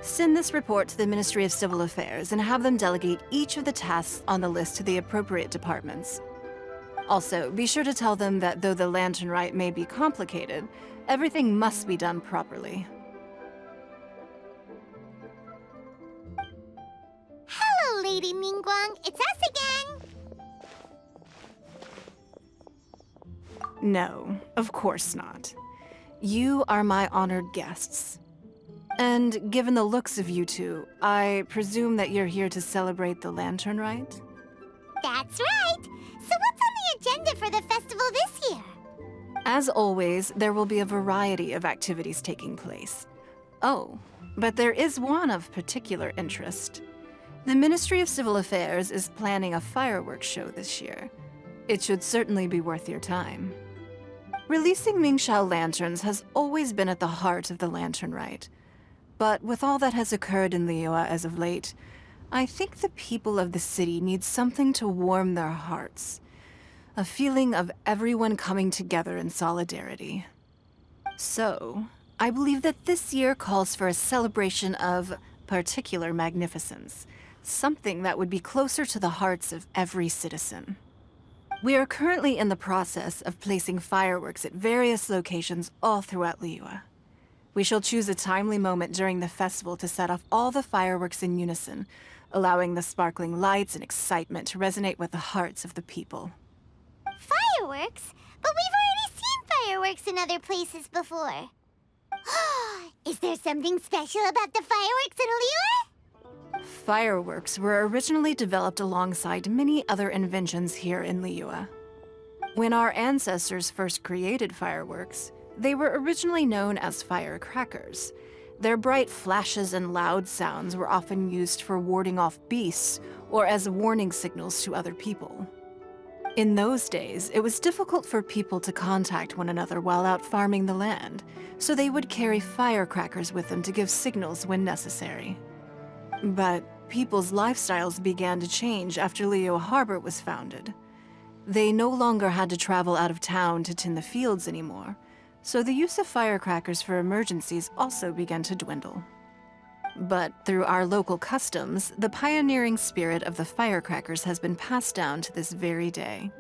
Send this report to the Ministry of Civil Affairs and have them delegate each of the tasks on the list to the appropriate departments. Also, be sure to tell them that though the lantern rite may be complicated, everything must be done properly. Hello, Lady Ningguang. It's us again. No, of course not. You are my honored guests. And given the looks of you two, I presume that you're here to celebrate the lantern rite? That's right. So what's on the agenda for the festival this year? As always, there will be a variety of activities taking place. Oh, but there is one of particular interest. The Ministry of Civil Affairs is planning a fireworks show this year. It should certainly be worth your time. Releasing Mingxiao lanterns has always been at the heart of the lantern rite. But with all that has occurred in Liyue as of late, I think the people of the city need something to warm their hearts. A feeling of everyone coming together in solidarity. So, I believe that this year calls for a celebration of particular magnificence. Something that would be closer to the hearts of every citizen. We are currently in the process of placing fireworks at various locations all throughout Liyue. We shall choose a timely moment during the festival to set off all the fireworks in unison, allowing the sparkling lights and excitement to resonate with the hearts of the people. Fireworks? But we've already seen fireworks in other places before. Is there something special about the fireworks in Liyue? Fireworks were originally developed alongside many other inventions here in Liyue. When our ancestors first created fireworks, they were originally known as firecrackers. Their bright flashes and loud sounds were often used for warding off beasts or as warning signals to other people. In those days, it was difficult for people to contact one another while out farming the land, so they would carry firecrackers with them to give signals when necessary. But people's lifestyles began to change after Liyue Harbor was founded. They no longer had to travel out of town to tend the fields anymore, so the use of firecrackers for emergencies also began to dwindle. But through our local customs, the pioneering spirit of the firecrackers has been passed down to this very day.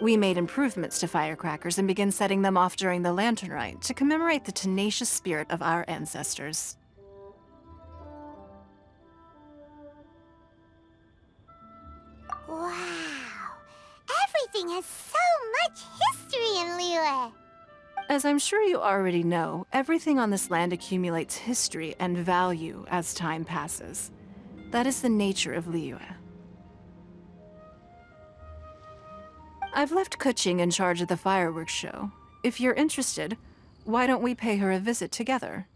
We made improvements to firecrackers and began setting them off during the lantern rite to commemorate the tenacious spirit of our ancestors. Wow! Everything has so much history in Liyue! As I'm sure you already know, everything on this land accumulates history and value as time passes. That is the nature of Liyue. I've left Kuching in charge of the fireworks show. If you're interested, why don't we pay her a visit together?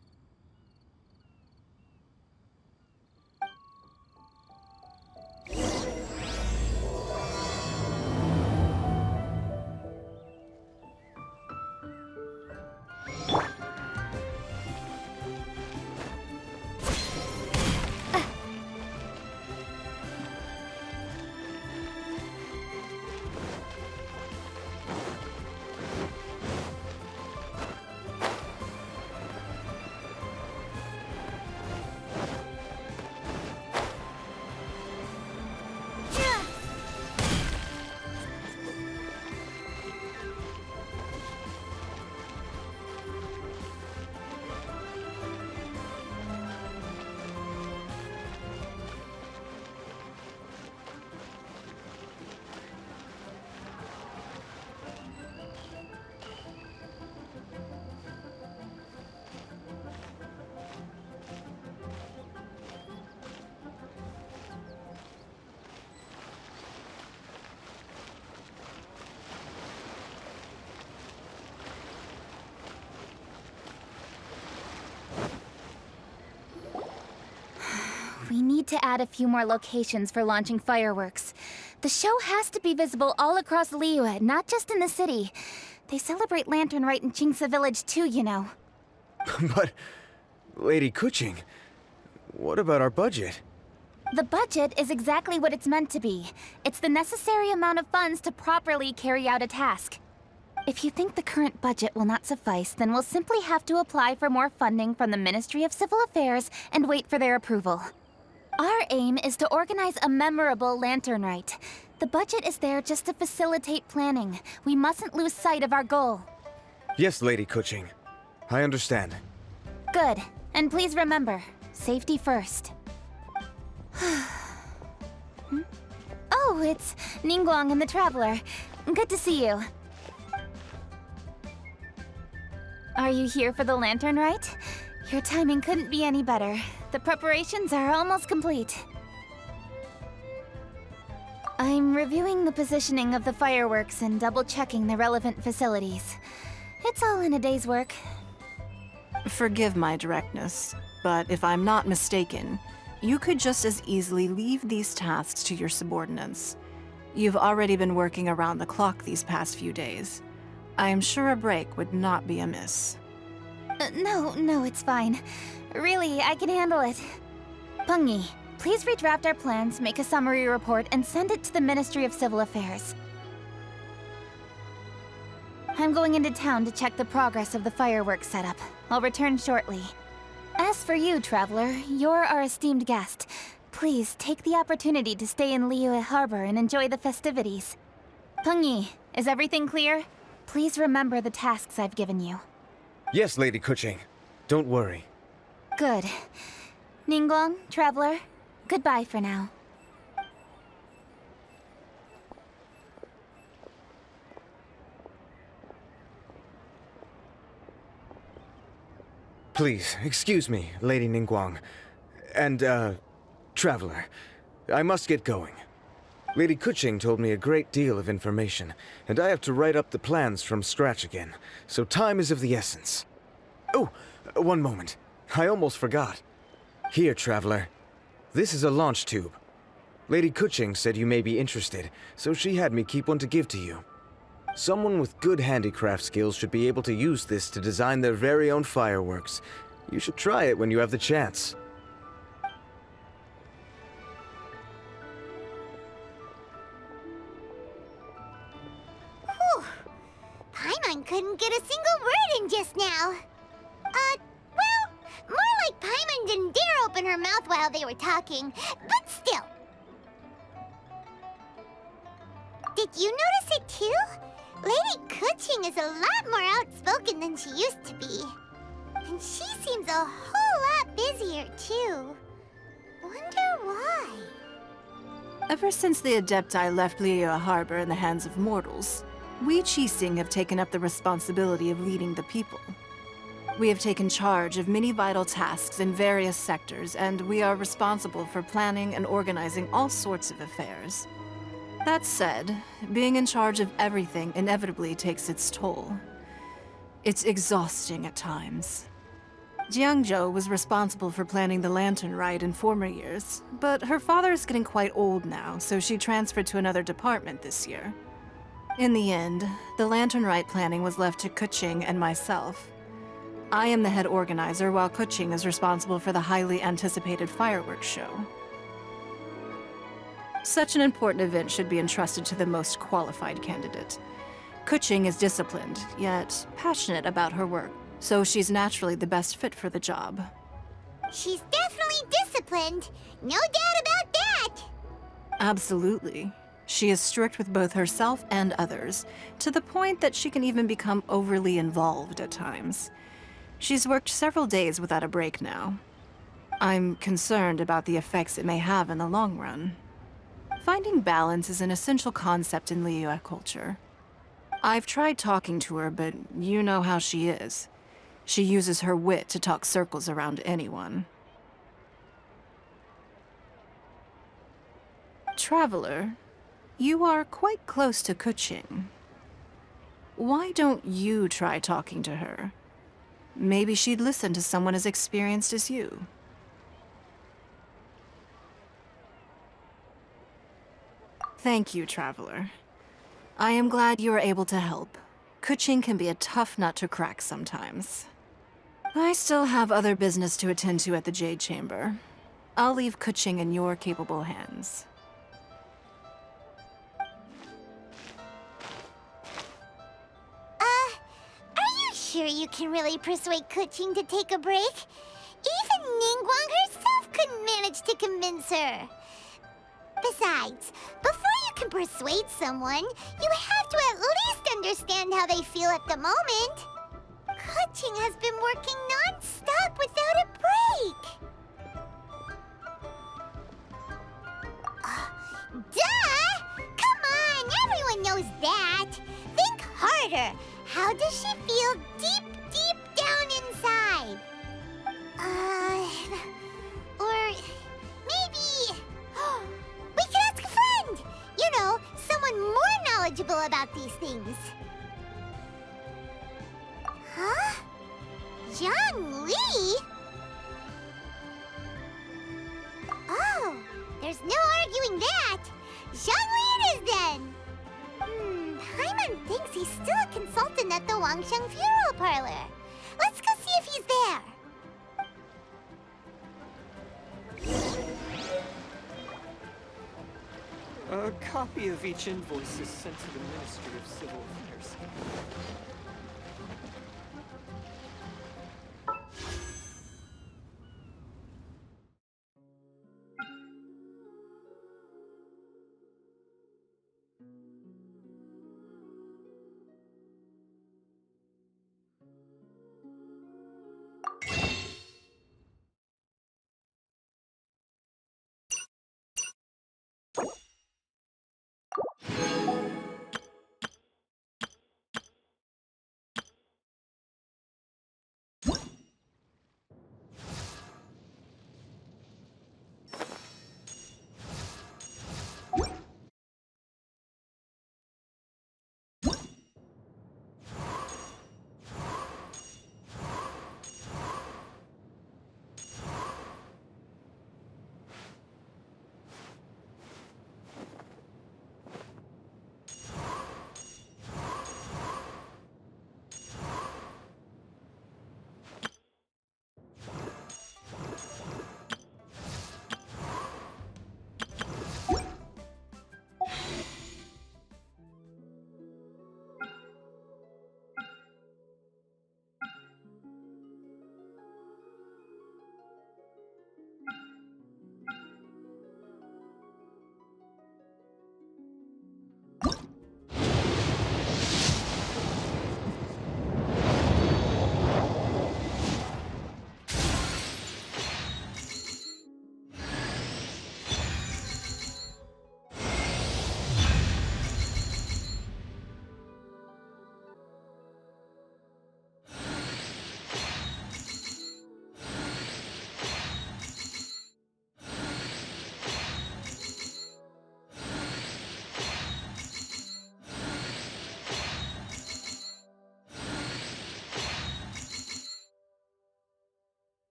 to add a few more locations for launching fireworks. The show has to be visible all across Liyue, not just in the city. They celebrate Lantern Rite in Qingce Village too, you know. But, Lady Kuching, what about our budget? The budget is exactly what it's meant to be. It's the necessary amount of funds to properly carry out a task. If you think the current budget will not suffice, then we'll simply have to apply for more funding from the Ministry of Civil Affairs and wait for their approval. Our aim is to organize a memorable Lantern Rite. The budget is there just to facilitate planning. We mustn't lose sight of our goal. Yes, Lady Kuching. I understand. Good. And please remember, safety first. Oh, it's Ningguang and the Traveler. Good to see you. Are you here for the Lantern Rite? Your timing couldn't be any better. The preparations are almost complete. I'm reviewing the positioning of the fireworks and double-checking the relevant facilities. It's all in a day's work. Forgive my directness, but if I'm not mistaken, you could just as easily leave these tasks to your subordinates. You've already been working around the clock these past few days. I am sure a break would not be amiss. No, it's fine. Really, I can handle it. Pengyi, please redraft our plans, make a summary report, and send it to the Ministry of Civil Affairs. I'm going into town to check the progress of the fireworks setup. I'll return shortly. As for you, Traveler, you're our esteemed guest. Please take the opportunity to stay in Liyue Harbor and enjoy the festivities. Pengyi, is everything clear? Please remember the tasks I've given you. Yes, Lady Kuching. Don't worry. Good. Ningguang, Traveler, goodbye for now. Please, excuse me, Lady Ningguang. And, Traveler. I must get going. Lady Kuching told me a great deal of information, and I have to write up the plans from scratch again, so time is of the essence. Oh, one moment. I almost forgot. Here, Traveler. This is a launch tube. Lady Kuching said you may be interested, so she had me keep one to give to you. Someone with good handicraft skills should be able to use this to design their very own fireworks. You should try it when you have the chance. Paimon couldn't get a single word in just now. Well, more like Paimon didn't dare open her mouth while they were talking, but still. Did you notice it too? Lady Kuching is a lot more outspoken than she used to be. And she seems a whole lot busier too. Wonder why? Ever since the Adepti left Liyue Harbor in the hands of mortals, we Qixing have taken up the responsibility of leading the people. We have taken charge of many vital tasks in various sectors, and we are responsible for planning and organizing all sorts of affairs. That said, being in charge of everything inevitably takes its toll. It's exhausting at times. Jiangzhou was responsible for planning the Lantern Rite in former years, but her father is getting quite old now, so she transferred to another department this year. In the end, the Lantern Rite planning was left to Kuching and myself. I am the head organizer, while Kuching is responsible for the highly anticipated fireworks show. Such an important event should be entrusted to the most qualified candidate. Kuching is disciplined, yet passionate about her work, so she's naturally the best fit for the job. She's definitely disciplined. No doubt about that. Absolutely. She is strict with both herself and others, to the point that she can even become overly involved at times. She's worked several days without a break now. I'm concerned about the effects it may have in the long run. Finding balance is an essential concept in Liyue culture. I've tried talking to her, but you know how she is. She uses her wit to talk circles around anyone. Traveler, you are quite close to Kuching. Why don't you try talking to her? Maybe she'd listen to someone as experienced as you. Thank you, Traveler. I am glad you are able to help. Kuching can be a tough nut to crack sometimes. I still have other business to attend to at the Jade Chamber. I'll leave Kuching in your capable hands. Are you sure you can really persuade Kuching to take a break? Even Ningguang herself couldn't manage to convince her. Besides, before you can persuade someone, you have to at least understand how they feel at the moment. Kuching has been working non-stop without a break. Duh! Come on, everyone knows that. Think harder. How does she feel deep, deep down inside? Or maybe we could ask a friend. You know, someone more knowledgeable about these things. Huh? Zhang Li? Oh, there's no arguing that. Zhang Li it is then. Paimon thinks he's still a consultant at the Wangsheng Funeral Parlor. Let's go see if he's there. A copy of each invoice is sent to the Ministry of Civil Affairs.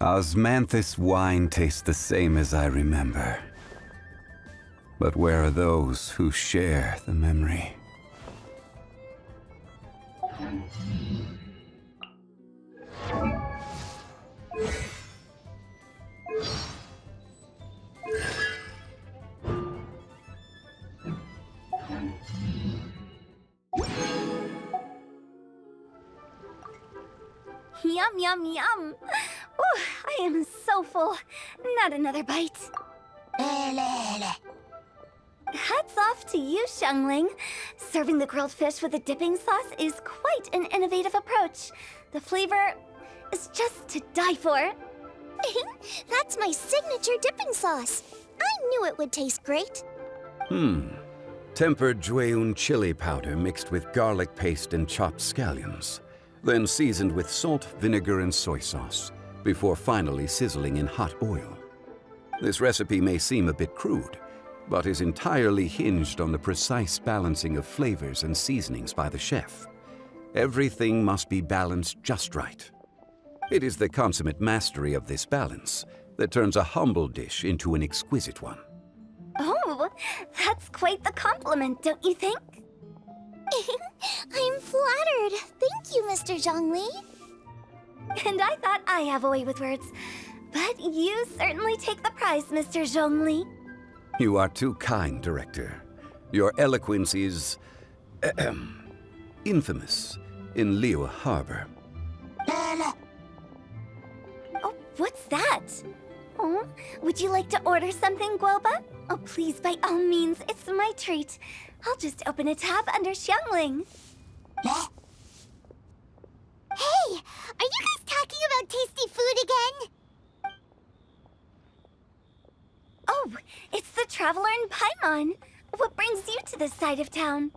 Osmanthus wine tastes the same as I remember. But where are those who share the memory? Yum, yum, yum. Ooh, I am so full. Not another bite. Hats off to you, Xiangling. Serving the grilled fish with a dipping sauce is quite an innovative approach. The flavor is just to die for. That's my signature dipping sauce. I knew it would taste great. Tempered Jueyun chili powder mixed with garlic paste and chopped scallions, then seasoned with salt, vinegar, and soy sauce, before finally sizzling in hot oil. This recipe may seem a bit crude, but is entirely hinged on the precise balancing of flavors and seasonings by the chef. Everything must be balanced just right. It is the consummate mastery of this balance that turns a humble dish into an exquisite one. Oh, that's quite the compliment, don't you think? I'm flattered. Thank you, Mr. Zhongli. And I thought I have a way with words. But you certainly take the prize, Mr. Zhongli. You are too kind, Director. Your eloquence is infamous in Liyue Harbor. Oh, what's that? Oh, would you like to order something, Guoba? Oh, please, by all means, it's my treat. I'll just open a tab under Xiangling. Hey, are you guys talking about tasty food again? Oh, it's the Traveler in Paimon. What brings you to this side of town?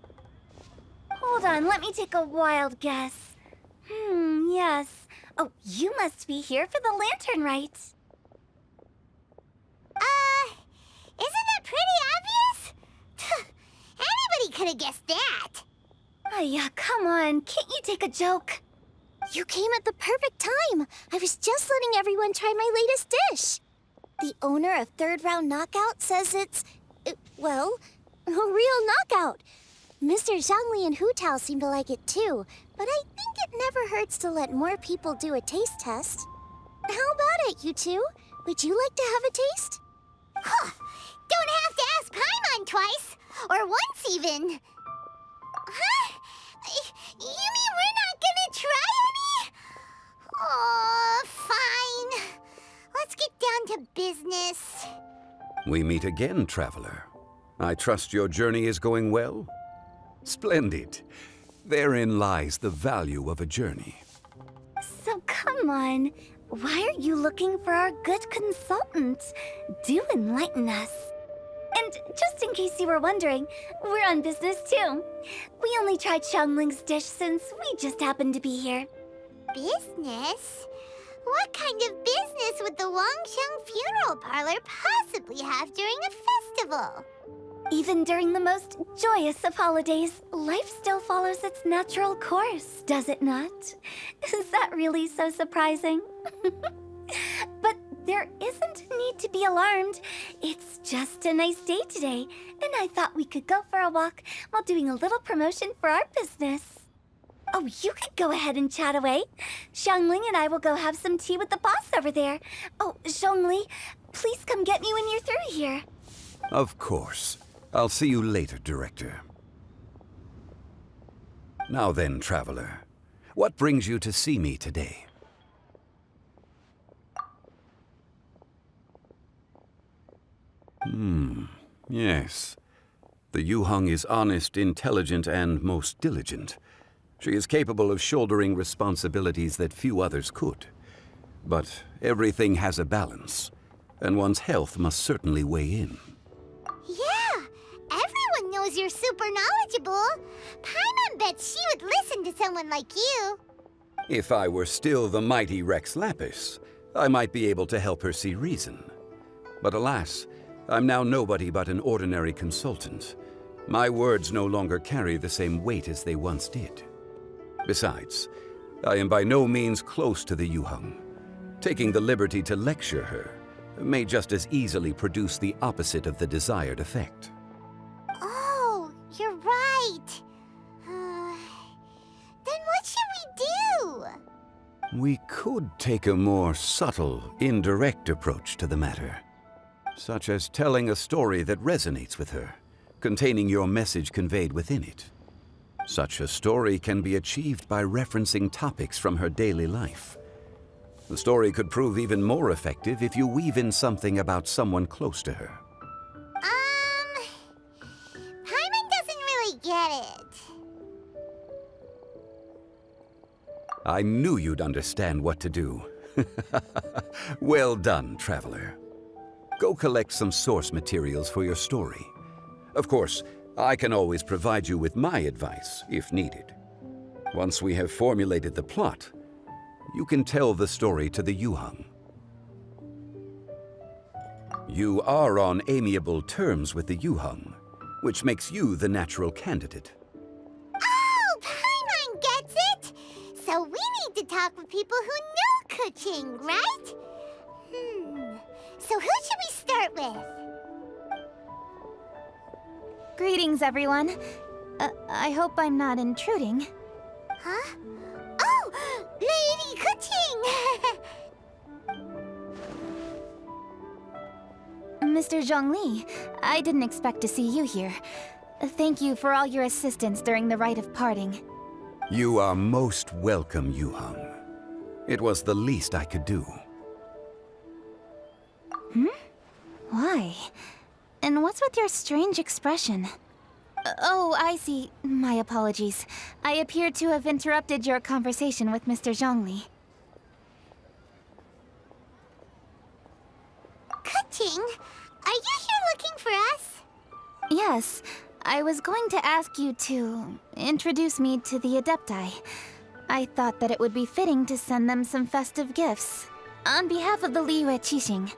Hold on, let me take a wild guess. Yes. Oh, you must be here for the lantern rite. Isn't that pretty obvious? Anybody could have guessed that. Oh, yeah, come on. Can't you take a joke? You came at the perfect time. I was just letting everyone try my latest dish. The owner of Third Round Knockout says it's, well, a real knockout. Mr. Zhongli and Hu Tao seem to like it too, but I think it never hurts to let more people do a taste test. How about it, you two? Would you like to have a taste? Huh. Don't have to ask Paimon twice, or once even. Huh? You mean we're not gonna try any? Oh, fine. Let's get down to business. We meet again, Traveler. I trust your journey is going well? Splendid. Therein lies the value of a journey. So come on. Why are you looking for our good consultant? Do enlighten us. And just in case you were wondering, we're on business too. We only tried Xiangling's dish since we just happened to be here. Business? What kind of business would the Wangxiang funeral parlor possibly have during a festival? Even during the most joyous of holidays, life still follows its natural course, does it not? Is that really so surprising? But there isn't need to be alarmed. It's just a nice day today, and I thought we could go for a walk while doing a little promotion for our business. Oh, you could go ahead and chat away. Xiangling and I will go have some tea with the boss over there. Oh, Zhongli, please come get me when you're through here. Of course. I'll see you later, Director. Now then, Traveler, what brings you to see me today? Yes. The Yuheng is honest, intelligent, and most diligent. She is capable of shouldering responsibilities that few others could. But everything has a balance, and one's health must certainly weigh in. Yeah, everyone knows you're super knowledgeable. Paimon bets she would listen to someone like you. If I were still the mighty Rex Lapis, I might be able to help her see reason. But alas, I'm now nobody but an ordinary consultant. My words no longer carry the same weight as they once did. Besides, I am by no means close to the Yuheng. Taking the liberty to lecture her may just as easily produce the opposite of the desired effect. Oh, you're right. Then what should we do? We could take a more subtle, indirect approach to the matter, such as telling a story that resonates with her, containing your message conveyed within it. Such a story can be achieved by referencing topics from her daily life. The story could prove even more effective if you weave in something about someone close to her. Paimon doesn't really get it. I knew you'd understand what to do. Well done, Traveler. Go collect some source materials for your story. Of course, I can always provide you with my advice, if needed. Once we have formulated the plot, you can tell the story to the Yuheng. You are on amiable terms with the Yuheng, which makes you the natural candidate. Oh, Paimon gets it! of people who know Kuching, right? So who should we start with? Greetings, everyone. I hope I'm not intruding. Huh? Oh, Lady Kuching! Mr. Zhongli, I didn't expect to see you here. Thank you for all your assistance during the rite of parting. You are most welcome, Yu-hung. It was the least I could do. Why? And what's with your strange expression? Oh, I see. My apologies. I appear to have interrupted your conversation with Mr. Zhongli. Kuching, are you here looking for us? Yes, I was going to ask you to introduce me to the Adepti. I thought that it would be fitting to send them some festive gifts. On behalf of the Liyue Qixing.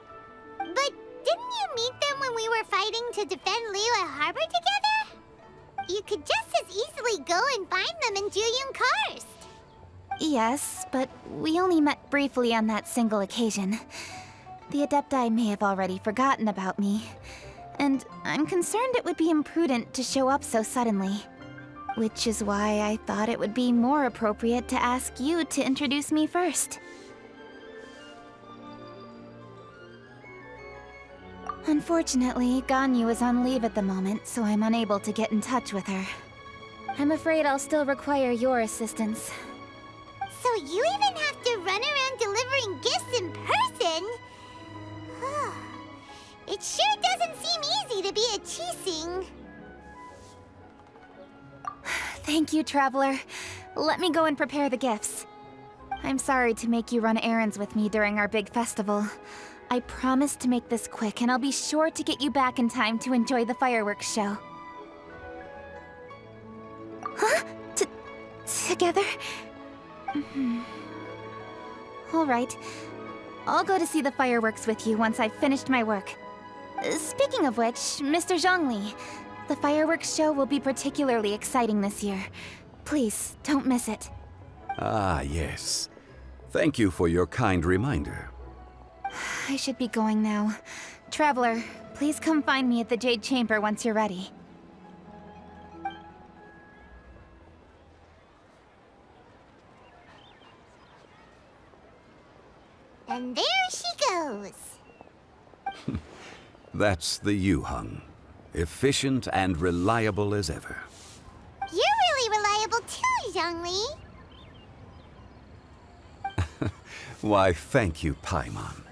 But didn't you meet them when we were fighting to defend Liyue Harbor together? You could just as easily go and find them in Juyun Karst. Yes, but we only met briefly on that single occasion. The Adepti may have already forgotten about me. And I'm concerned it would be imprudent to show up so suddenly. Which is why I thought it would be more appropriate to ask you to introduce me first. Unfortunately, Ganyu is on leave at the moment, so I'm unable to get in touch with her. I'm afraid I'll still require your assistance. So you even have to run around delivering gifts in person? It sure doesn't seem easy to be a Qixing. Thank you, Traveler. Let me go and prepare the gifts. I'm sorry to make you run errands with me during our big festival. I promise to make this quick, and I'll be sure to get you back in time to enjoy the fireworks show. Huh? Together? All right. I'll go to see the fireworks with you once I've finished my work. Speaking of which, Mr. Zhongli, the fireworks show will be particularly exciting this year. Please, don't miss it. Ah, yes. Thank you for your kind reminder. I should be going now. Traveler, please come find me at the Jade Chamber once you're ready. And there she goes. That's the Yu-hung. Efficient and reliable as ever. You're really reliable too, Zhongli. Why, thank you, Paimon.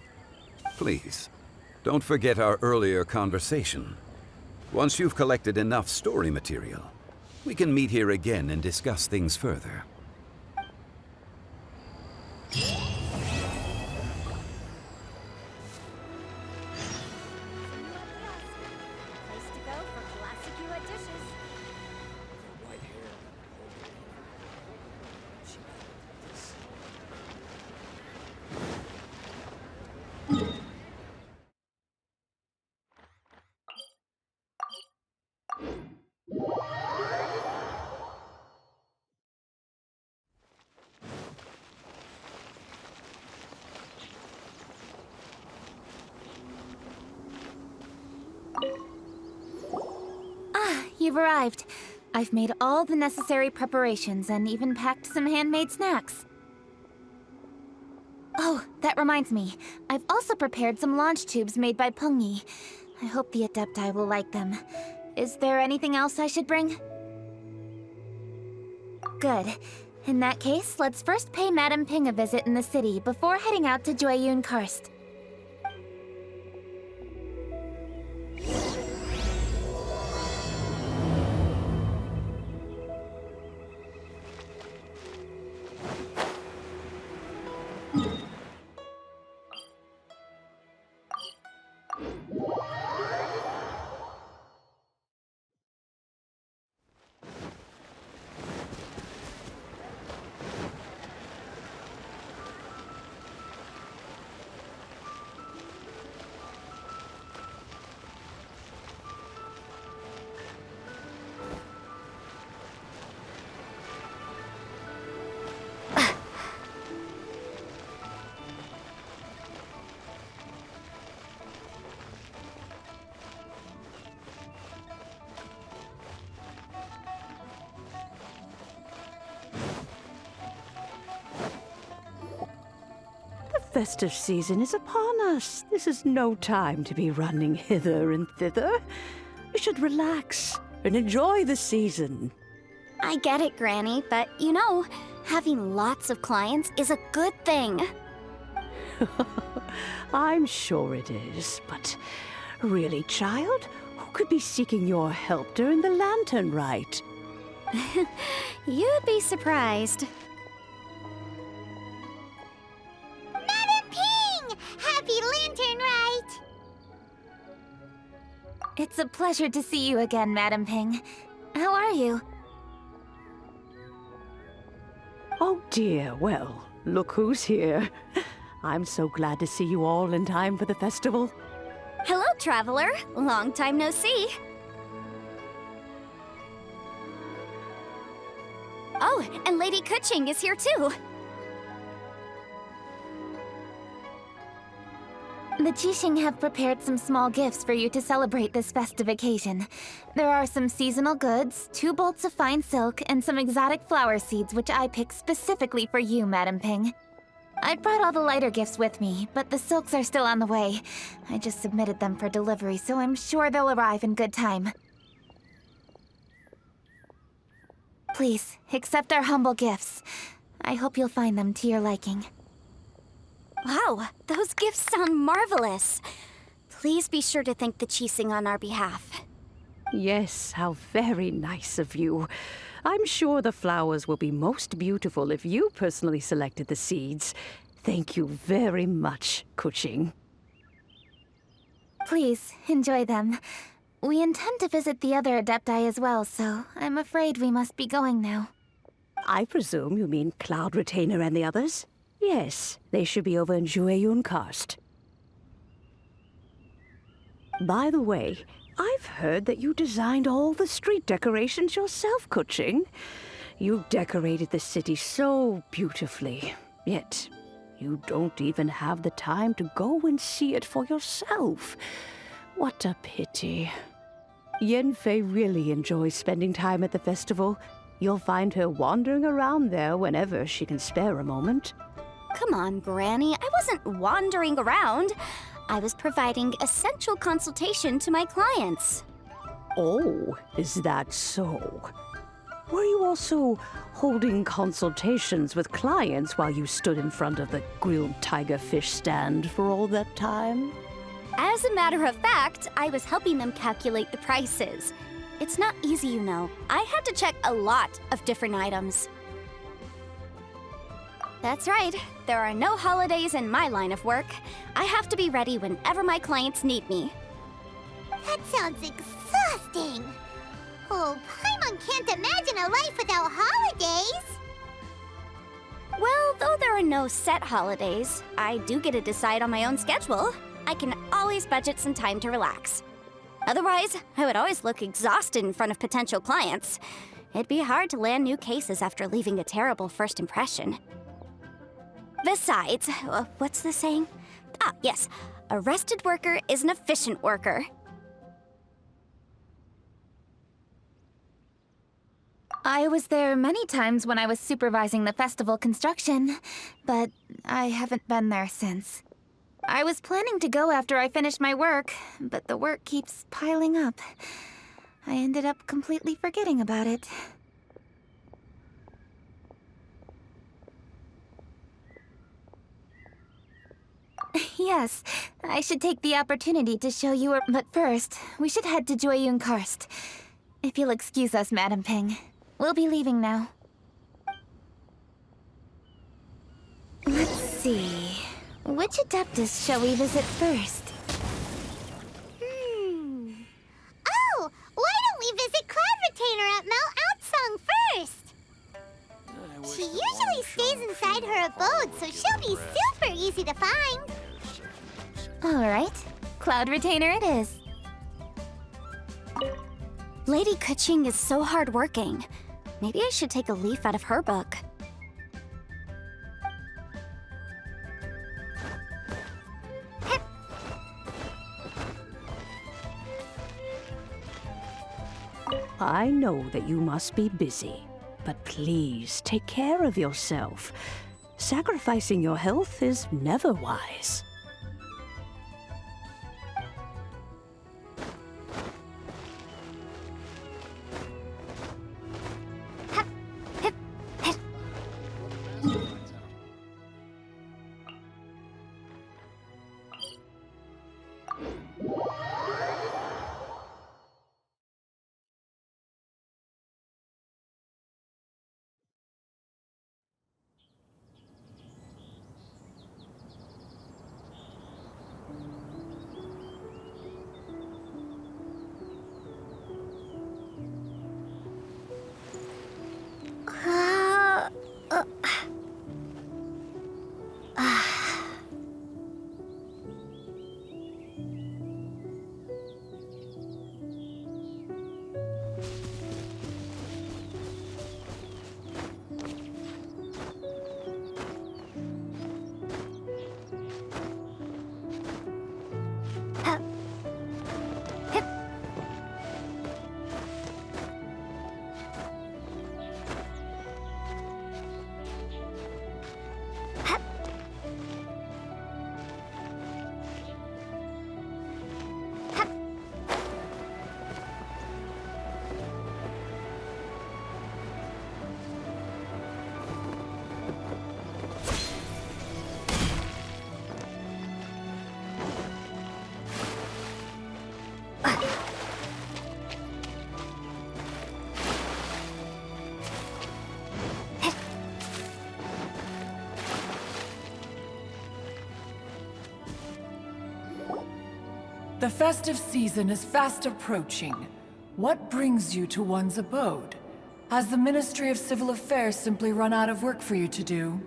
Please, don't forget our earlier conversation. Once you've collected enough story material, we can meet here again and discuss things further. Place to go for classic Yua dishes. You've arrived. I've made all the necessary preparations and even packed some handmade snacks. Oh, that reminds me. I've also prepared some launch tubes made by Pengyi. I hope the Adepti will like them. Is there anything else I should bring? Good. In that case, let's first pay Madame Ping a visit in the city before heading out to Juyun Karst. festive season is upon us. This is no time to be running hither and thither. You should relax and enjoy the season. I get it, Granny, but you know, having lots of clients is a good thing. I'm sure it is, but really, child, who could be seeking your help during the lantern rite? You'd be surprised. Madam Ping! Happy Lantern Rite! It's a pleasure to see you again, Madam Ping. How are you? Oh dear, well, look who's here. I'm so glad to see you all in time for the festival. Hello, Traveler. Long time no see. Oh, and Lady Kuching is here too. The Qixing have prepared some small gifts for you to celebrate this festive occasion. There are some seasonal goods, 2 bolts of fine silk, and some exotic flower seeds which I picked specifically for you, Madam Ping. I brought all the lighter gifts with me, but the silks are still on the way. I just submitted them for delivery, so I'm sure they'll arrive in good time. Please, accept our humble gifts. I hope you'll find them to your liking. Wow, those gifts sound marvelous. Please be sure to thank the Qixing on our behalf. Yes, how very nice of you. I'm sure the flowers will be most beautiful if you personally selected the seeds. Thank you very much, Kuching. Please, enjoy them. We intend to visit the other Adepti as well, so I'm afraid we must be going now. I presume you mean Cloud Retainer and the others? Yes, they should be over in Jueyun Karst. By the way, I've heard that you designed all the street decorations yourself, Kuching. You decorated the city so beautifully, yet you don't even have the time to go and see it for yourself. What a pity. Yanfei really enjoys spending time at the festival. You'll find her wandering around there whenever she can spare a moment. Come on, Granny. I wasn't wandering around. I was providing essential consultation to my clients. Oh, is that so? Were you also holding consultations with clients while you stood in front of the grilled tiger fish stand for all that time? As a matter of fact, I was helping them calculate the prices. It's not easy, you know. I had to check a lot of different items. That's right. There are no holidays in my line of work. I have to be ready whenever my clients need me. That sounds exhausting. Oh, Paimon can't imagine a life without holidays. Well, though there are no set holidays, I do get to decide on my own schedule. I can always budget some time to relax. Otherwise, I would always look exhausted in front of potential clients. It'd be hard to land new cases after leaving a terrible first impression. Besides, what's the saying? Ah, yes. A rested worker is an efficient worker. I was there many times when I was supervising the festival construction, but I haven't been there since. I was planning to go after I finished my work, but the work keeps piling up. I ended up completely forgetting about it. Yes, I should take the opportunity to show you but first, we should head to Jueyun Karst. If you'll excuse us, Madam Ping. We'll be leaving now. Let's see. Which Adeptus shall we visit first? Oh, why don't we visit Cloud Retainer at Mount Outsong first? She usually stays inside her abode, so she'll be super easy to find. All right. Cloud Retainer it is. Lady Kuching is so hardworking. Maybe I should take a leaf out of her book. I know that you must be busy, but please take care of yourself. Sacrificing your health is never wise. The festive season is fast approaching. What brings you to one's abode? Has the Ministry of Civil Affairs simply run out of work for you to do?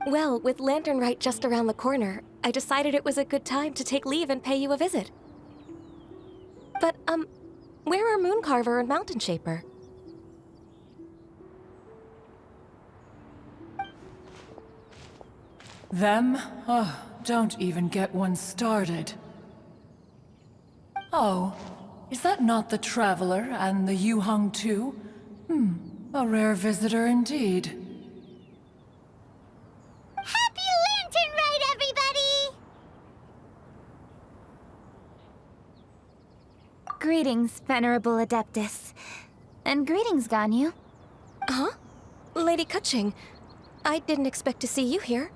Well, with Lantern Rite just around the corner, I decided it was a good time to take leave and pay you a visit. But, where are Mooncarver and Mountain Shaper? Them? Oh, don't even get one started. Oh, is that not the Traveler and the Yuhang too? A rare visitor indeed. Happy Lantern Rite, everybody! Greetings, Venerable Adeptus. And greetings, Ganyu. Huh? Lady Kuching, I didn't expect to see you here.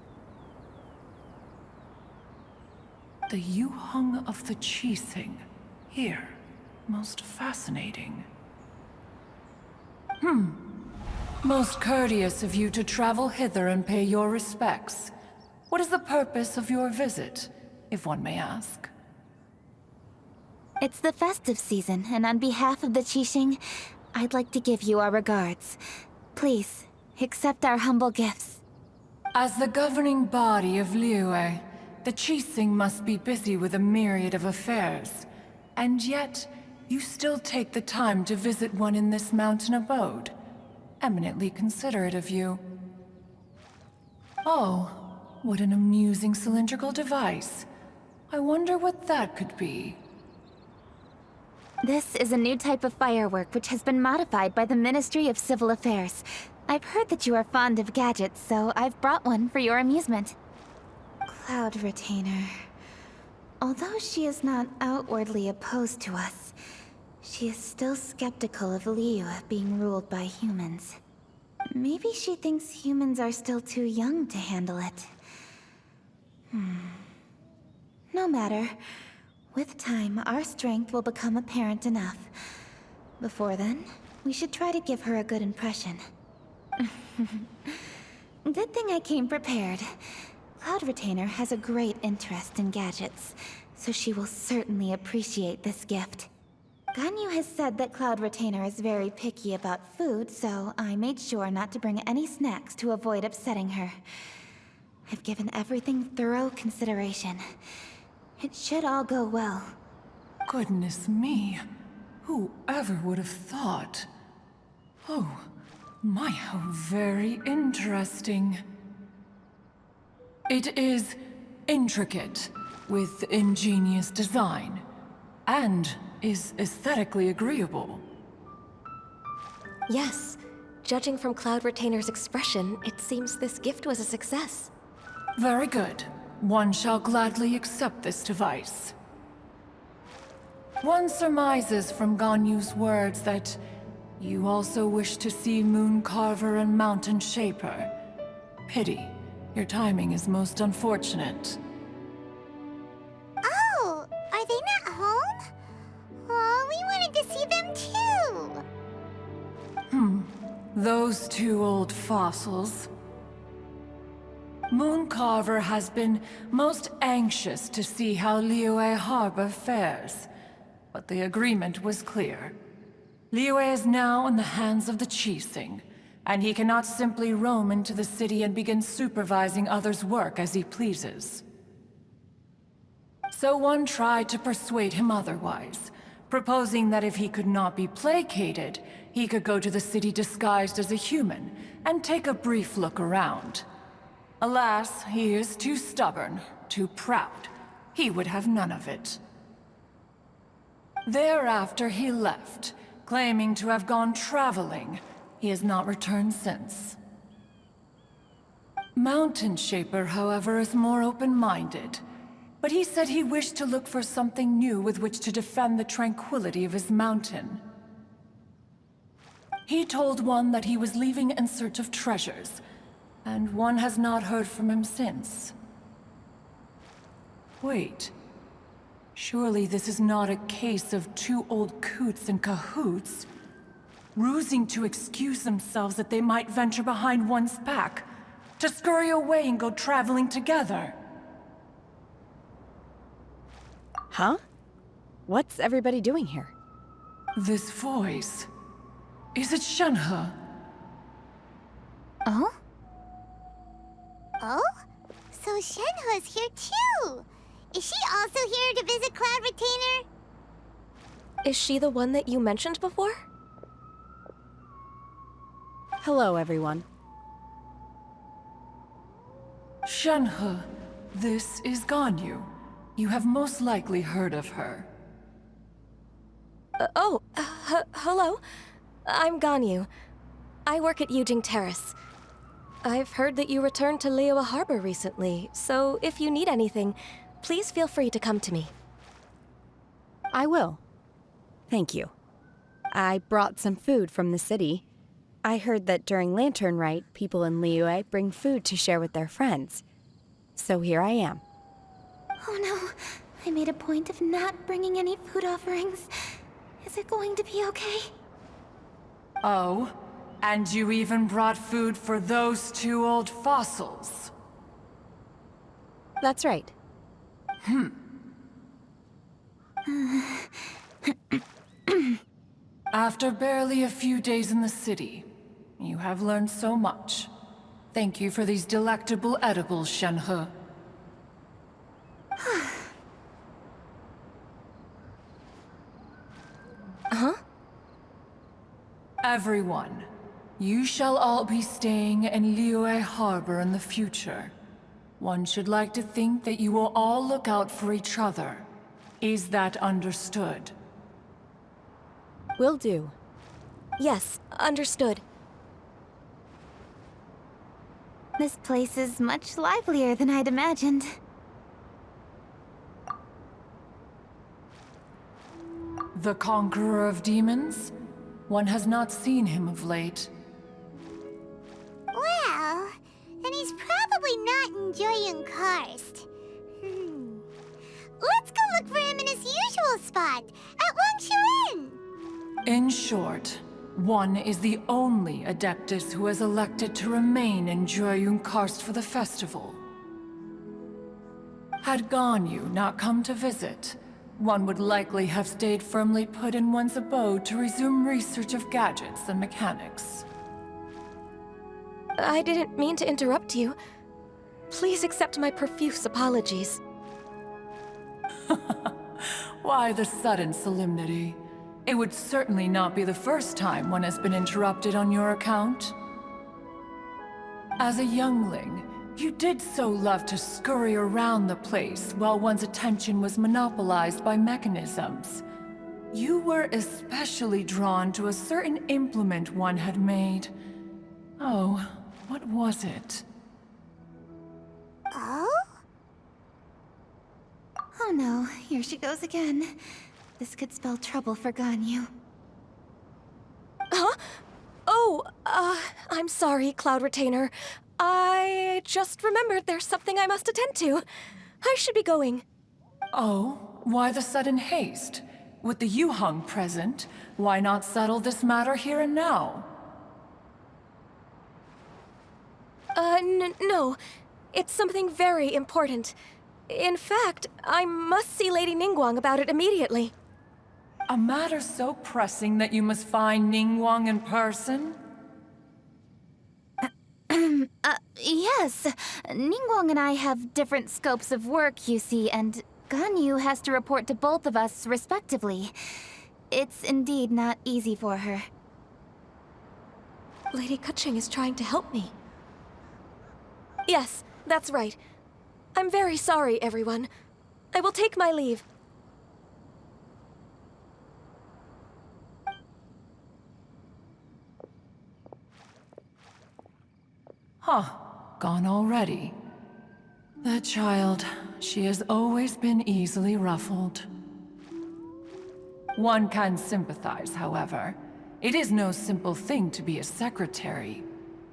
The Yuhang of the Qixing. Here. Most fascinating. Most courteous of you to travel hither and pay your respects. What is the purpose of your visit, if one may ask? It's the festive season, and on behalf of the Qixing, I'd like to give you our regards. Please, accept our humble gifts. As the governing body of Liyue, the Qixing must be busy with a myriad of affairs. And yet, you still take the time to visit one in this mountain abode. Eminently considerate of you. Oh, what an amusing cylindrical device. I wonder what that could be. This is a new type of firework which has been modified by the Ministry of Civil Affairs. I've heard that you are fond of gadgets, so I've brought one for your amusement. Cloud Retainer. Although she is not outwardly opposed to us, she is still skeptical of Liyue being ruled by humans. Maybe she thinks humans are still too young to handle it. No matter. With time, our strength will become apparent enough. Before then, we should try to give her a good impression. Good thing I came prepared. Cloud Retainer has a great interest in gadgets, so she will certainly appreciate this gift. Ganyu has said that Cloud Retainer is very picky about food, so I made sure not to bring any snacks to avoid upsetting her. I've given everything thorough consideration. It should all go well. Goodness me. Whoever would have thought? Oh, my, how very interesting. It is intricate, with ingenious design, and is aesthetically agreeable. Yes, Judging from Cloud Retainer's expression, it seems this gift was a success. Very good. One shall gladly accept this device. One surmises from Ganyu's words that you also wish to see Moon Carver and Mountain Shaper. Pity. Your timing is most unfortunate. Oh, are they not home? Oh, we wanted to see them too. Those two old fossils. Moon Carver has been most anxious to see how Liyue Harbor fares, but the agreement was clear. Liyue is now in the hands of the Qixing, and he cannot simply roam into the city and begin supervising others' work as he pleases. So one tried to persuade him otherwise, proposing that if he could not be placated, he could go to the city disguised as a human and take a brief look around. Alas, he is too stubborn, too proud. He would have none of it. Thereafter he left, claiming to have gone traveling. He has not returned since. Mountain Shaper, however, is more open-minded. But he said he wished to look for something new with which to defend the tranquility of his mountain. He told one that he was leaving in search of treasures, and one has not heard from him since. Wait. Surely this is not a case of two old coots in cahoots, rusing to excuse themselves that they might venture behind one's back, to scurry away and go traveling together. Huh? What's everybody doing here? This voice... Is it Shenhe? Oh? Oh? So Shenhe's here too! Is she also here to visit Cloud Retainer? Is she the one that you mentioned before? Hello, everyone. Shenhe, this is Ganyu. You have most likely heard of her. Hello. I'm Ganyu. I work at Yujing Terrace. I've heard that you returned to Liyue Harbor recently, so if you need anything, please feel free to come to me. I will. Thank you. I brought some food from the city. I heard that during Lantern Rite, people in Liyue bring food to share with their friends. So here I am. Oh no, I made a point of not bringing any food offerings. Is it going to be okay? Oh, and you even brought food for those two old fossils. That's right. After barely a few days in the city, you have learned so much. Thank you for these delectable edibles, Shenhe. Huh? Everyone, you shall all be staying in Liyue Harbor in the future. One should like to think that you will all look out for each other. Is that understood? Will do. Yes, understood. This place is much livelier than I'd imagined. The Conqueror of Demons? One has not seen him of late. Well, then he's probably not enjoying Karst. Let's go look for him in his usual spot, at Wangshuin! In short, one is the only Adeptus who has elected to remain in Jueyun Karst for the festival. Had Ganyu not come to visit, one would likely have stayed firmly put in one's abode to resume research of gadgets and mechanics. I didn't mean to interrupt you. Please accept my profuse apologies. Why the sudden solemnity? It would certainly not be the first time one has been interrupted on your account. As a youngling, you did so love to scurry around the place while one's attention was monopolized by mechanisms. You were especially drawn to a certain implement one had made. Oh, what was it? Oh? Oh no, here she goes again. This could spell trouble for Ganyu. Huh? Oh, I'm sorry, Cloud Retainer. I just remembered there's something I must attend to. I should be going. Oh, why the sudden haste? With the Yuheng present, why not settle this matter here and now? No. It's something very important. In fact, I must see Lady Ningguang about it immediately. A matter so pressing that you must find Ningguang in person? Yes. Ningguang and I have different scopes of work, you see, and Ganyu has to report to both of us, respectively. It's indeed not easy for her. Lady Keqing is trying to help me. Yes, that's right. I'm very sorry, everyone. I will take my leave. Huh, gone already. The child, she has always been easily ruffled. One can sympathize, however. It is no simple thing to be a secretary.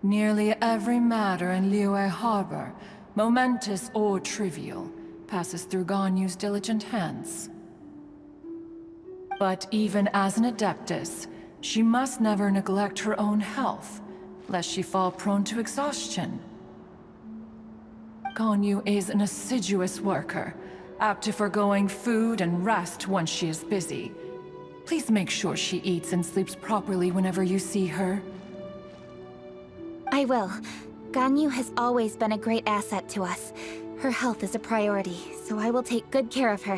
Nearly every matter in Liyue Harbor, momentous or trivial, passes through Ganyu's diligent hands. But even as an adeptus, she must never neglect her own health, lest she fall prone to exhaustion. Ganyu is an assiduous worker, apt to forgoing food and rest once she is busy. Please make sure she eats and sleeps properly whenever you see her. I will. Ganyu has always been a great asset to us. Her health is a priority, so I will take good care of her.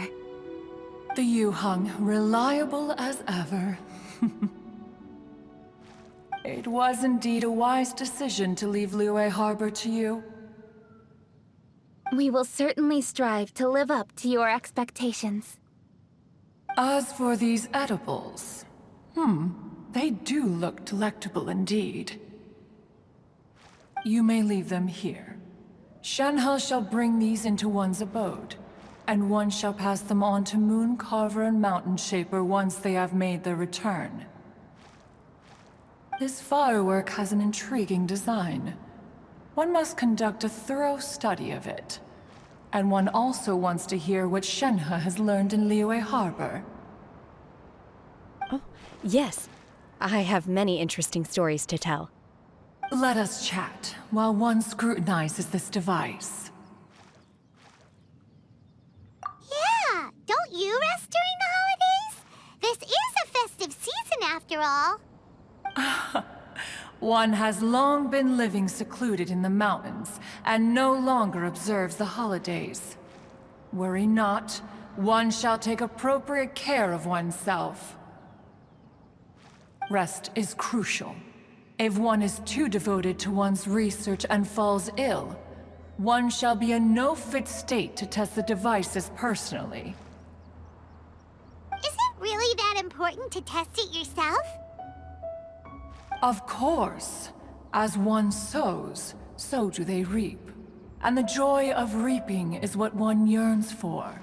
The Yuheng, reliable as ever. It was indeed a wise decision to leave Liyue Harbor to you. We will certainly strive to live up to your expectations. As for these edibles, they do look delectable indeed. You may leave them here. Shenhe shall bring these into one's abode, and one shall pass them on to Moon Carver and Mountain Shaper once they have made their return. This firework has an intriguing design. One must conduct a thorough study of it. And one also wants to hear what Shenhe has learned in Liyue Harbor. Oh, yes. I have many interesting stories to tell. Let us chat while one scrutinizes this device. Yeah, don't you rest during the holidays? This is a festive season after all. One has long been living secluded in the mountains, and no longer observes the holidays. Worry not, one shall take appropriate care of oneself. Rest is crucial. If one is too devoted to one's research and falls ill, one shall be in no fit state to test the devices personally. Is it really that important to test it yourself? Of course. As one sows, so do they reap. And the joy of reaping is what one yearns for.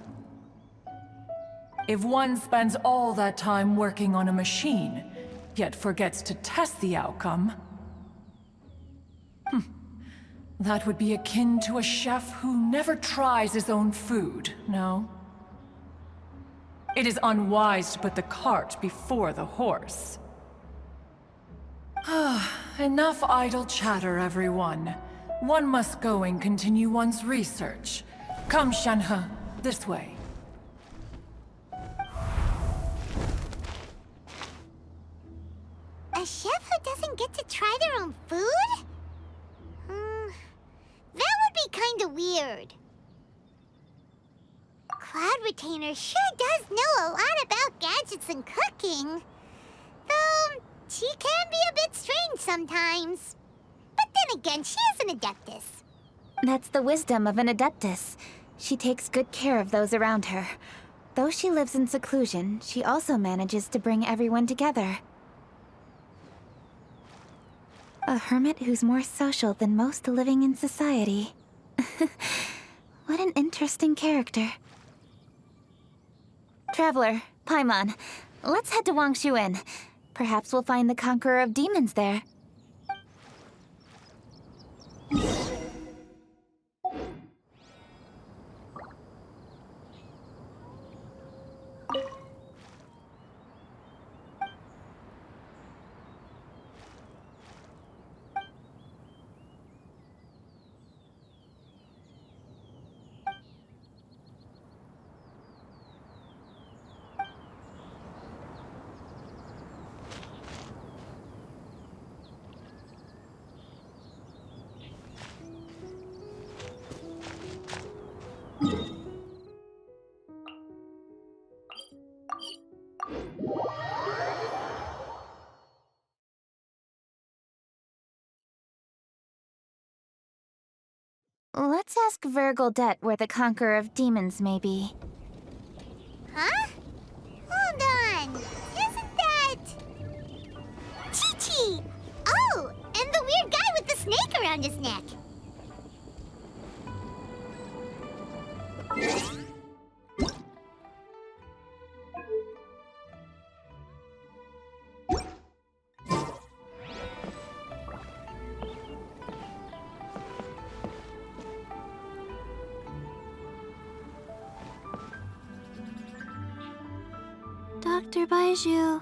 If one spends all that time working on a machine, yet forgets to test the outcome, that would be akin to a chef who never tries his own food, no? It is unwise to put the cart before the horse. Enough idle chatter, everyone. One must go and continue one's research. Come, Shenhe, this way. A chef who doesn't get to try their own food? That would be kinda weird. Cloud Retainer sure does know a lot about gadgets and cooking. Though, she can be a bit strange sometimes. But then again, she is an adeptus. That's the wisdom of an adeptus. She takes good care of those around her. Though she lives in seclusion, she also manages to bring everyone together. A hermit who's more social than most living in society. What an interesting character. Traveler, Paimon, let's head to Wangshuin. Perhaps we'll find the Conqueror of Demons there. Let's ask Vergildet where the Conqueror of Demons may be. Huh? Hold on. Isn't that... Chi-Chi! Oh, and the weird guy with the snake around his neck. Dr. Baiju,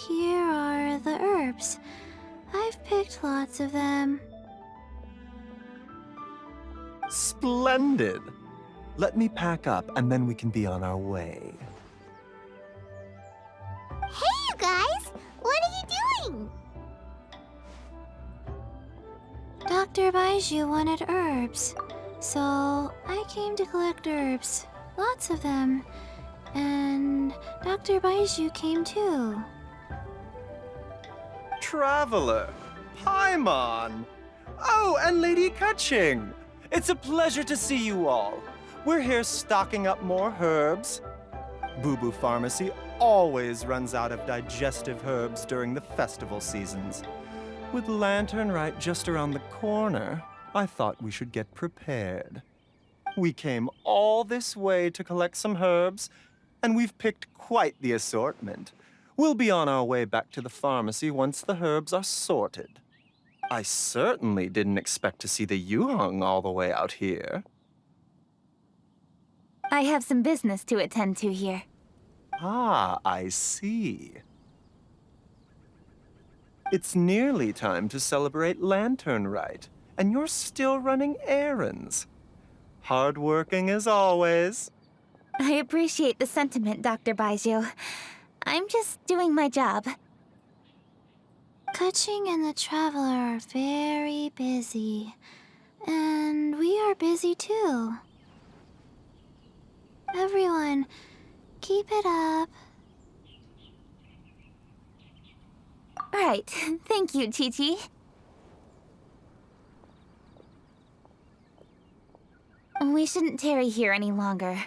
here are the herbs. I've picked lots of them. Splendid! Let me pack up and then we can be on our way. Hey, you guys! What are you doing? Dr. Baiju wanted herbs, so I came to collect herbs. Lots of them. And Dr. Baiju came too. Traveler! Paimon! Oh, and Lady Kaching! It's a pleasure to see you all. We're here stocking up more herbs. Boo Boo Pharmacy always runs out of digestive herbs during the festival seasons. With Lantern Rite just around the corner, I thought we should get prepared. We came all this way to collect some herbs, and we've picked quite the assortment. We'll be on our way back to the pharmacy once the herbs are sorted. I certainly didn't expect to see the Yuheng all the way out here. I have some business to attend to here. Ah, I see. It's nearly time to celebrate Lantern Rite, and you're still running errands. Hardworking as always. I appreciate the sentiment, Dr. Baiju. I'm just doing my job. Kaching and the Traveler are very busy. And we are busy too. Everyone, keep it up. Right. Thank you, Chi-Chi. We shouldn't tarry here any longer.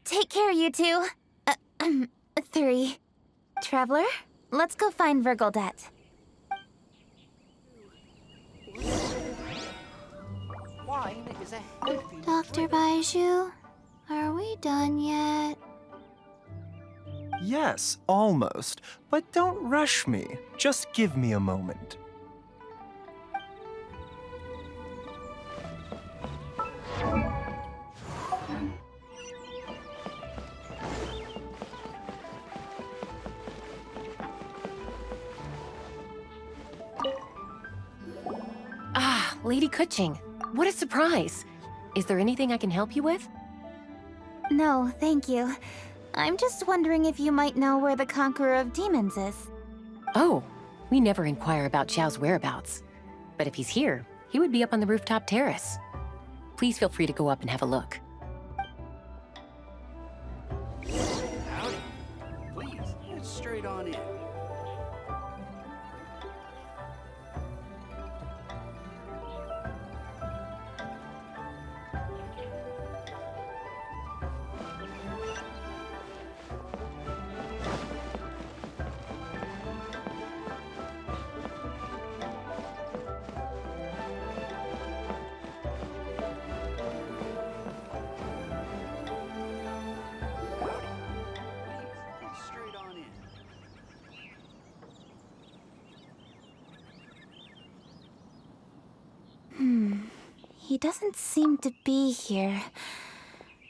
Take care, you two. 3. Traveler, let's go find Vergildet. Wine is a healthy... Dr. Baiju, are we done yet? Yes, almost. But don't rush me. Just give me a moment. Ah, Lady Kaching. What a surprise. Is there anything I can help you with? No, thank you. I'm just wondering if you might know where the Conqueror of Demons is. Oh, we never inquire about Xiao's whereabouts. But if he's here, he would be up on the rooftop terrace. Please feel free to go up and have a look. Howdy. Please, get straight on in. He doesn't seem to be here.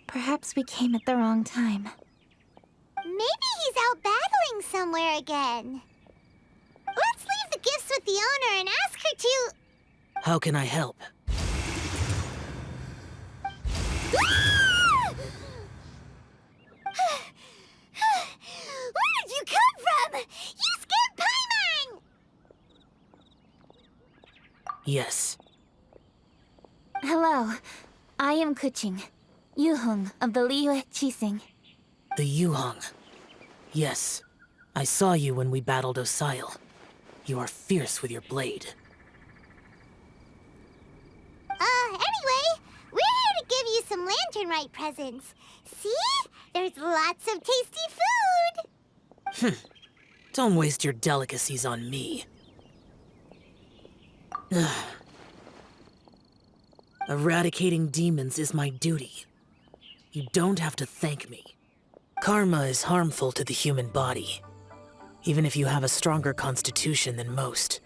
Perhaps we came at the wrong time. Maybe he's out battling somewhere again. Let's leave the gifts with the owner and ask her to... How can I help? Where did you come from? You scared Paimon! Yes. Hello. I am Kuching, Yuhong of the Liyue Chising. The Yuhong. Yes. I saw you when we battled Osail. You are fierce with your blade. Anyway, we're here to give you some Lantern Rite presents. See? There's lots of tasty food! Don't waste your delicacies on me. Eradicating demons is my duty. You don't have to thank me. Karma is harmful to the human body, even if you have a stronger constitution than most.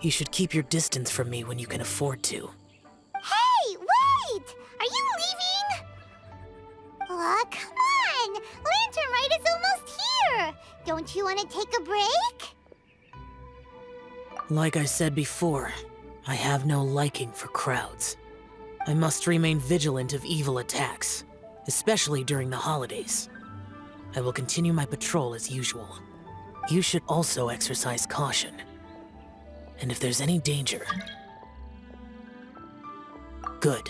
You should keep your distance from me when you can afford to. Hey, wait! Are you leaving? Aw, come on! Lantern Rite is almost here! Don't you want to take a break? Like I said before, I have no liking for crowds. I must remain vigilant of evil attacks, especially during the holidays. I will continue my patrol as usual. You should also exercise caution. And if there's any danger... Good.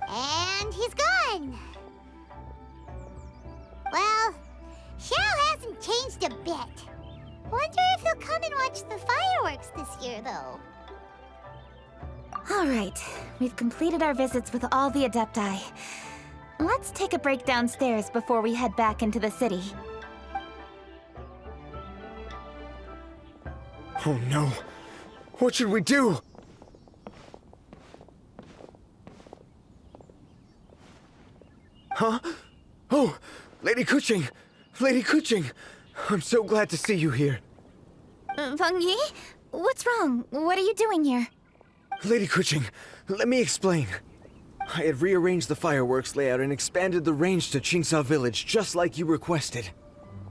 And he's gone! Well, Xiao hasn't changed a bit. Wonder if he'll come and watch the fireworks this year, though. All right, we've completed our visits with all the Adepti. Let's take a break downstairs before we head back into the city. Oh no. What should we do? Huh? Oh, Lady Kuching! Lady Kuching! I'm so glad to see you here. Feng Yi? What's wrong? What are you doing here? Lady Kuching, let me explain. I had rearranged the fireworks layout and expanded the range to Qingsa Village just like you requested.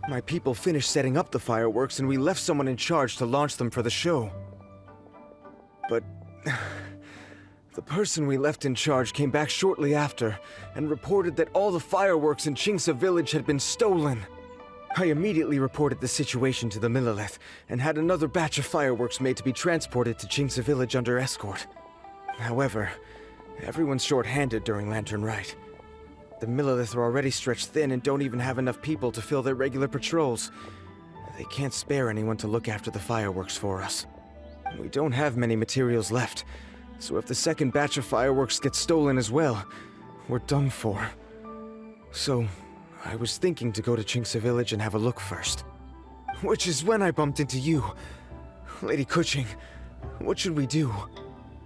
My people finished setting up the fireworks and we left someone in charge to launch them for the show. But... the person we left in charge came back shortly after and reported that all the fireworks in Qingsa Village had been stolen. I immediately reported the situation to the Millelith and had another batch of fireworks made to be transported to Qingsa Village under escort. However, everyone's short-handed during Lantern Rite. The Millelith are already stretched thin and don't even have enough people to fill their regular patrols. They can't spare anyone to look after the fireworks for us. We don't have many materials left, so if the second batch of fireworks gets stolen as well, we're done for. So, I was thinking to go to Qingsa Village and have a look first. Which is when I bumped into you. Lady Kuching, what should we do?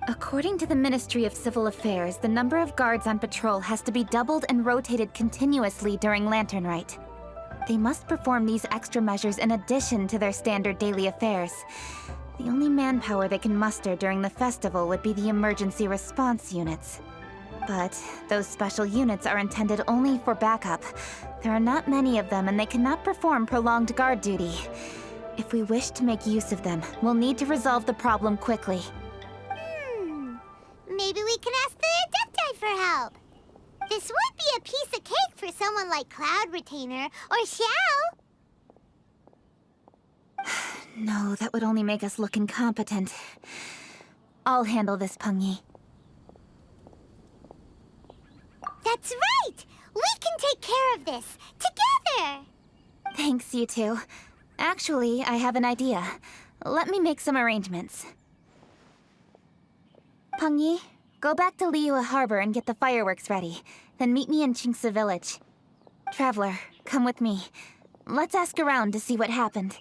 According to the Ministry of Civil Affairs, the number of guards on patrol has to be doubled and rotated continuously during Lantern Rite. They must perform these extra measures in addition to their standard daily affairs. The only manpower they can muster during the festival would be the emergency response units. But those special units are intended only for backup. There are not many of them and they cannot perform prolonged guard duty. If we wish to make use of them, we'll need to resolve the problem quickly. Maybe we can ask the Adepti for help. This would be a piece of cake for someone like Cloud Retainer or Xiao. No, that would only make us look incompetent. I'll handle this, Peng Yi. That's right! We can take care of this, together! Thanks, you two. Actually, I have an idea. Let me make some arrangements. Peng Yi, go back to Liyue Harbor and get the fireworks ready. Then meet me in Qingsa Village. Traveler, come with me. Let's ask around to see what happened.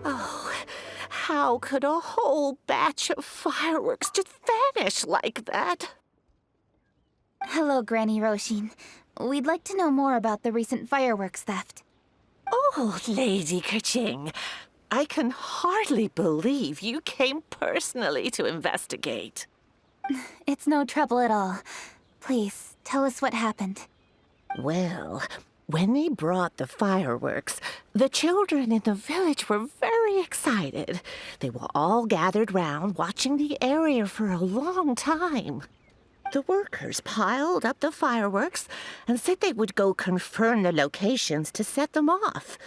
Oh, how could a whole batch of fireworks just vanish like that? Hello, Granny Roshin. We'd like to know more about the recent fireworks theft. Oh, Lady Kerching, I can hardly believe you came personally to investigate. It's no trouble at all. Please, tell us what happened. Well, when they brought the fireworks, the children in the village were very excited. They were all gathered round, watching the area for a long time. The workers piled up the fireworks and said they would go confirm the locations to set them off.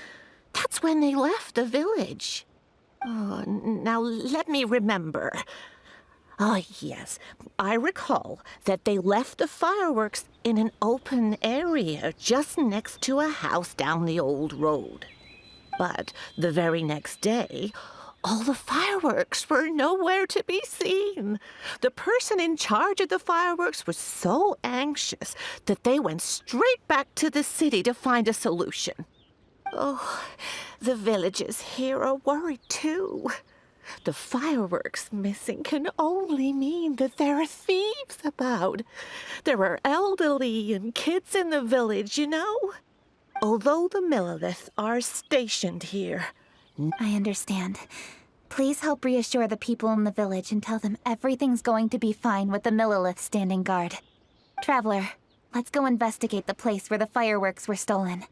That's when they left the village. Oh, now let me remember. Ah, yes, I recall that they left the fireworks in an open area just next to a house down the old road. But the very next day, all the fireworks were nowhere to be seen. The person in charge of the fireworks was so anxious that they went straight back to the city to find a solution. Oh, the villagers here are worried too. The fireworks missing can only mean that there are thieves about. There are elderly and kids in the village, you know. Although the Milliliths are stationed here. I understand. Please help reassure the people in the village and tell them everything's going to be fine with the Millilith standing guard. Traveler, let's go investigate the place where the fireworks were stolen.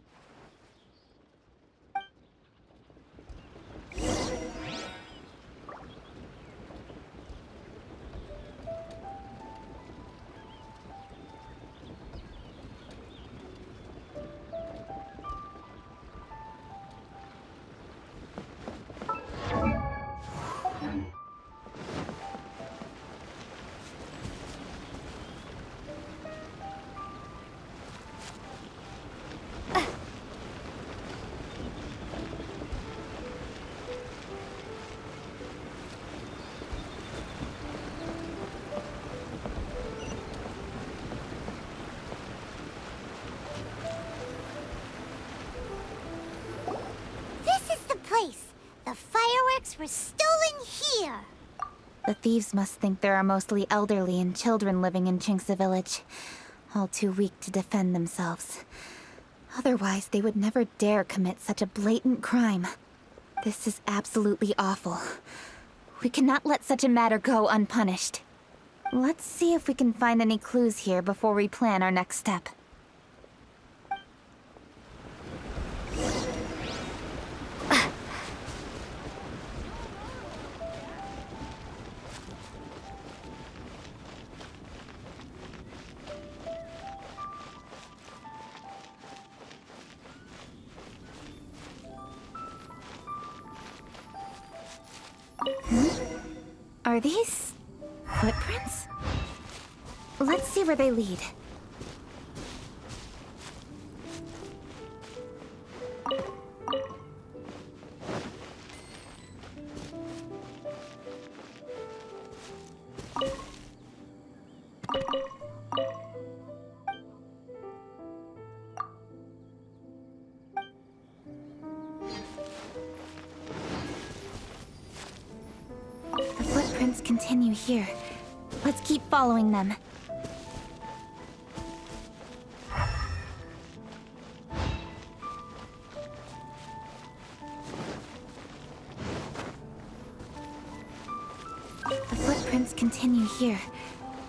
The fireworks were stolen here! The thieves must think there are mostly elderly and children living in Chinksa village, all too weak to defend themselves. Otherwise, they would never dare commit such a blatant crime. This is absolutely awful. We cannot let such a matter go unpunished. Let's see if we can find any clues here before we plan our next step. Are these footprints? Let's see where they lead. Continue here. Let's keep following them. The footprints continue here.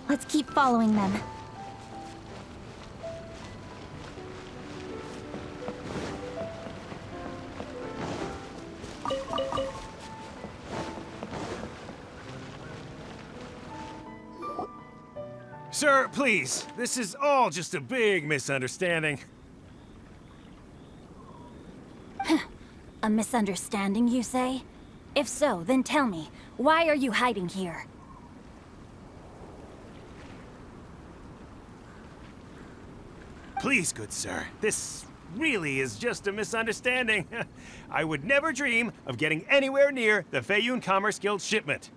Let's keep following them. Sir, please. This is all just a big misunderstanding. A misunderstanding, you say? If so, then tell me, why are you hiding here? Please, good sir. This really is just a misunderstanding. I would never dream of getting anywhere near the Feiyun Commerce Guild shipment.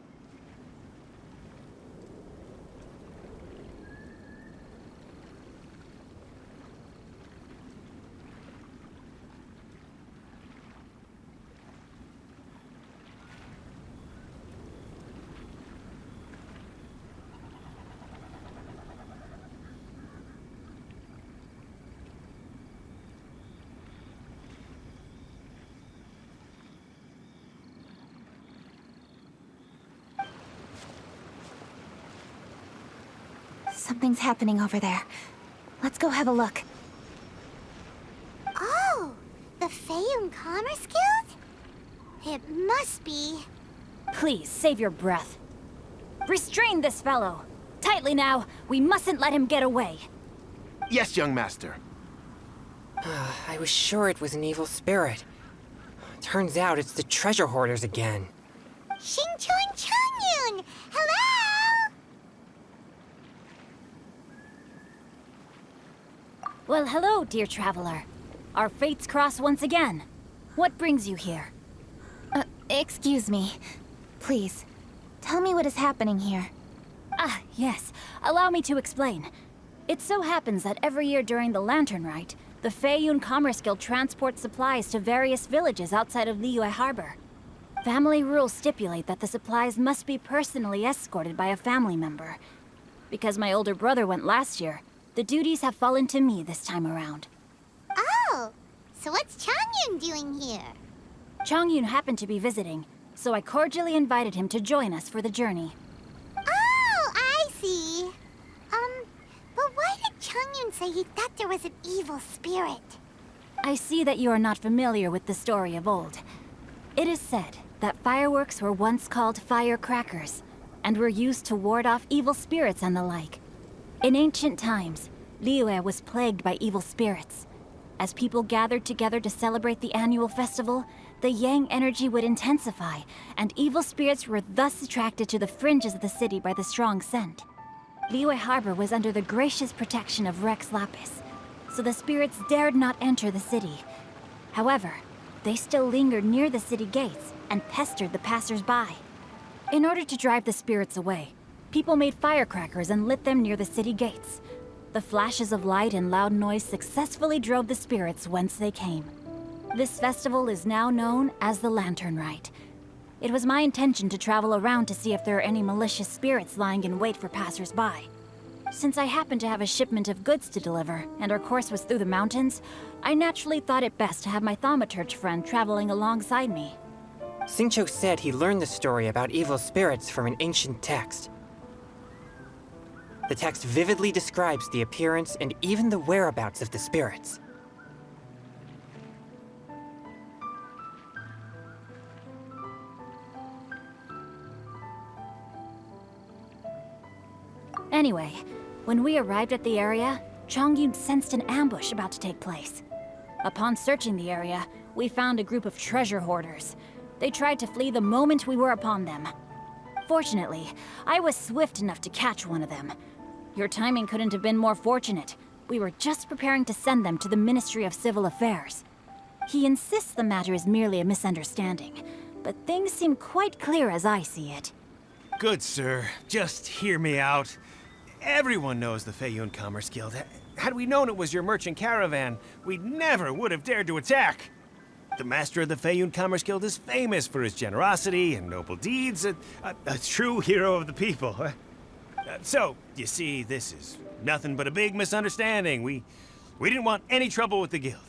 Something's happening over there. Let's go have a look. Oh, the Feiyun Commerce Guild? It must be. Please, save your breath. Restrain this fellow. Tightly now. We mustn't let him get away. Yes, young master. I was sure it was an evil spirit. Turns out it's the treasure hoarders again. Xingqiu Changyun! Hello! Well, hello, dear traveler. Our fates cross once again. What brings you here? Excuse me. Please, tell me what is happening here. Ah, yes. Allow me to explain. It so happens that every year during the Lantern Rite, the Feiyun Commerce Guild transports supplies to various villages outside of Liyue Harbor. Family rules stipulate that the supplies must be personally escorted by a family member. Because my older brother went last year, the duties have fallen to me this time around. Oh, so what's Changyun doing here? Changyun happened to be visiting, so I cordially invited him to join us for the journey. Oh, I see. But why did Changyun say he thought there was an evil spirit? I see that you are not familiar with the story of old. It is said that fireworks were once called firecrackers, and were used to ward off evil spirits and the like. In ancient times, Liyue was plagued by evil spirits. As people gathered together to celebrate the annual festival, the yang energy would intensify, and evil spirits were thus attracted to the fringes of the city by the strong scent. Liyue Harbor was under the gracious protection of Rex Lapis, so the spirits dared not enter the city. However, they still lingered near the city gates and pestered the passers-by. In order to drive the spirits away, people made firecrackers and lit them near the city gates. The flashes of light and loud noise successfully drove the spirits whence they came. This festival is now known as the Lantern Rite. It was my intention to travel around to see if there are any malicious spirits lying in wait for passers-by. Since I happened to have a shipment of goods to deliver, and our course was through the mountains, I naturally thought it best to have my thaumaturge friend traveling alongside me. Xingqiu said he learned the story about evil spirits from an ancient text. The text vividly describes the appearance and even the whereabouts of the spirits. Anyway, when we arrived at the area, Changyun sensed an ambush about to take place. Upon searching the area, we found a group of treasure hoarders. They tried to flee the moment we were upon them. Fortunately, I was swift enough to catch one of them. Your timing couldn't have been more fortunate. We were just preparing to send them to the Ministry of Civil Affairs. He insists the matter is merely a misunderstanding, but things seem quite clear as I see it. Good, sir. Just hear me out. Everyone knows the Feiyun Commerce Guild. Had we known it was your merchant caravan, we never would have dared to attack. The master of the Feiyun Commerce Guild is famous for his generosity and noble deeds, a true hero of the people. So, you see, this is nothing but a big misunderstanding. We didn't want any trouble with the guild.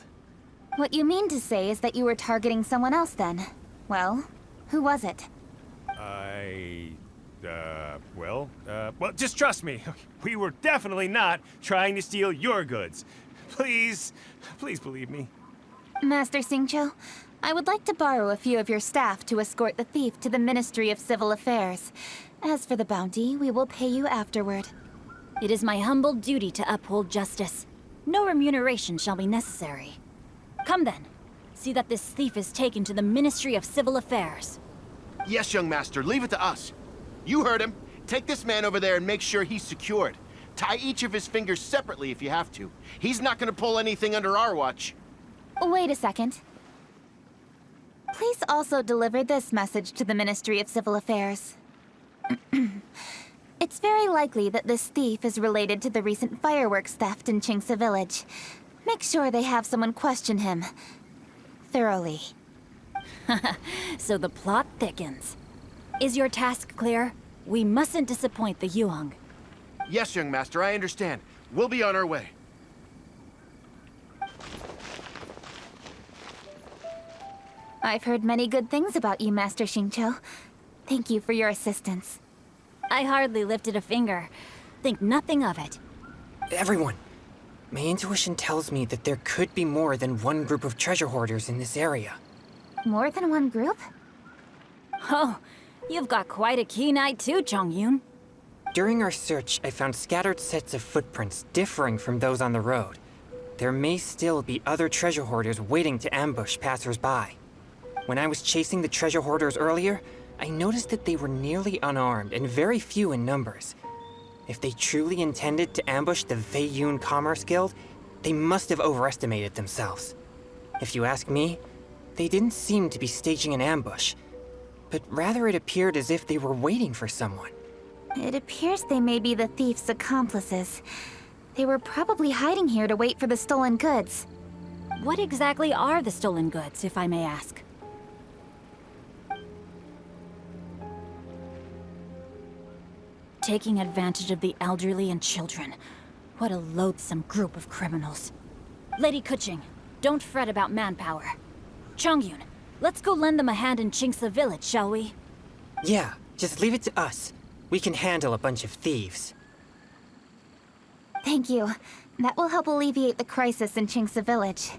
What you mean to say is that you were targeting someone else then? Well, who was it? Well, just trust me. We were definitely not trying to steal your goods. Please believe me. Master Xingqiu, I would like to borrow a few of your staff to escort the thief to the Ministry of Civil Affairs. As for the bounty, we will pay you afterward. It is my humble duty to uphold justice. No remuneration shall be necessary. Come then. See that this thief is taken to the Ministry of Civil Affairs. Yes, young master, leave it to us. You heard him. Take this man over there and make sure he's secured. Tie each of his fingers separately if you have to. He's not gonna pull anything under our watch. Wait a second. Please also deliver this message to the Ministry of Civil Affairs. It's very likely that this thief is related to the recent fireworks theft in Chingsa Village. Make sure they have someone question him thoroughly. So the plot thickens. Is your task clear? We mustn't disappoint the Yuang. Yes, young master, I understand. We'll be on our way. I've heard many good things about you, Master Xingqiu. Thank you for your assistance. I hardly lifted a finger. Think nothing of it. Everyone, my intuition tells me that there could be more than one group of treasure hoarders in this area. More than one group? Oh, you've got quite a keen eye too, Chongyun. During our search, I found scattered sets of footprints differing from those on the road. There may still be other treasure hoarders waiting to ambush passers-by. When I was chasing the treasure hoarders earlier, I noticed that they were nearly unarmed and very few in numbers. If they truly intended to ambush the Feiyun Commerce Guild, they must have overestimated themselves. If you ask me, they didn't seem to be staging an ambush, but rather it appeared as if they were waiting for someone. It appears they may be the thief's accomplices. They were probably hiding here to wait for the stolen goods. What exactly are the stolen goods, if I may ask? Taking advantage of the elderly and children. What a loathsome group of criminals. Lady Kuching, don't fret about manpower. Chongyun, let's go lend them a hand in Chingsa Village, shall we? Yeah, just leave it to us. We can handle a bunch of thieves. Thank you. That will help alleviate the crisis in Chingsa Village.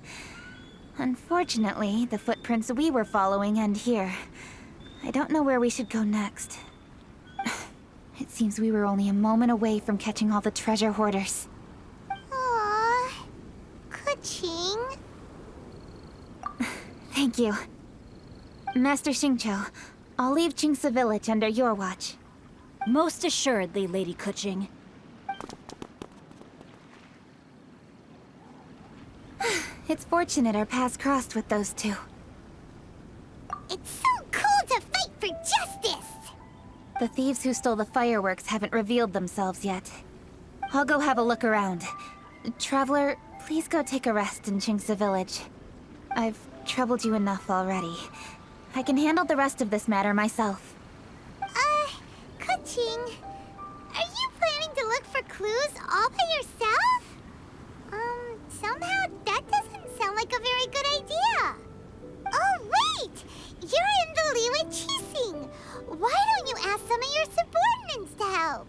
Unfortunately, the footprints we were following end here. I don't know where we should go next. It seems we were only a moment away from catching all the treasure hoarders. Aww. Kuching. Thank you. Master Xingqiu, I'll leave Chingsa Village under your watch. Most assuredly, Lady Kuching. It's fortunate our paths crossed with those two. It's so cool to fight for justice! The thieves who stole the fireworks haven't revealed themselves yet. I'll go have a look around. Traveler, please go take a rest in Chingsa Village. I've troubled you enough already. I can handle the rest of this matter myself. Kuching, are you planning to look for clues all by yourself? Somehow that doesn't sound like a very good idea. Oh, wait! You're in the Liwe Qixing. Why don't you ask some of your subordinates to help?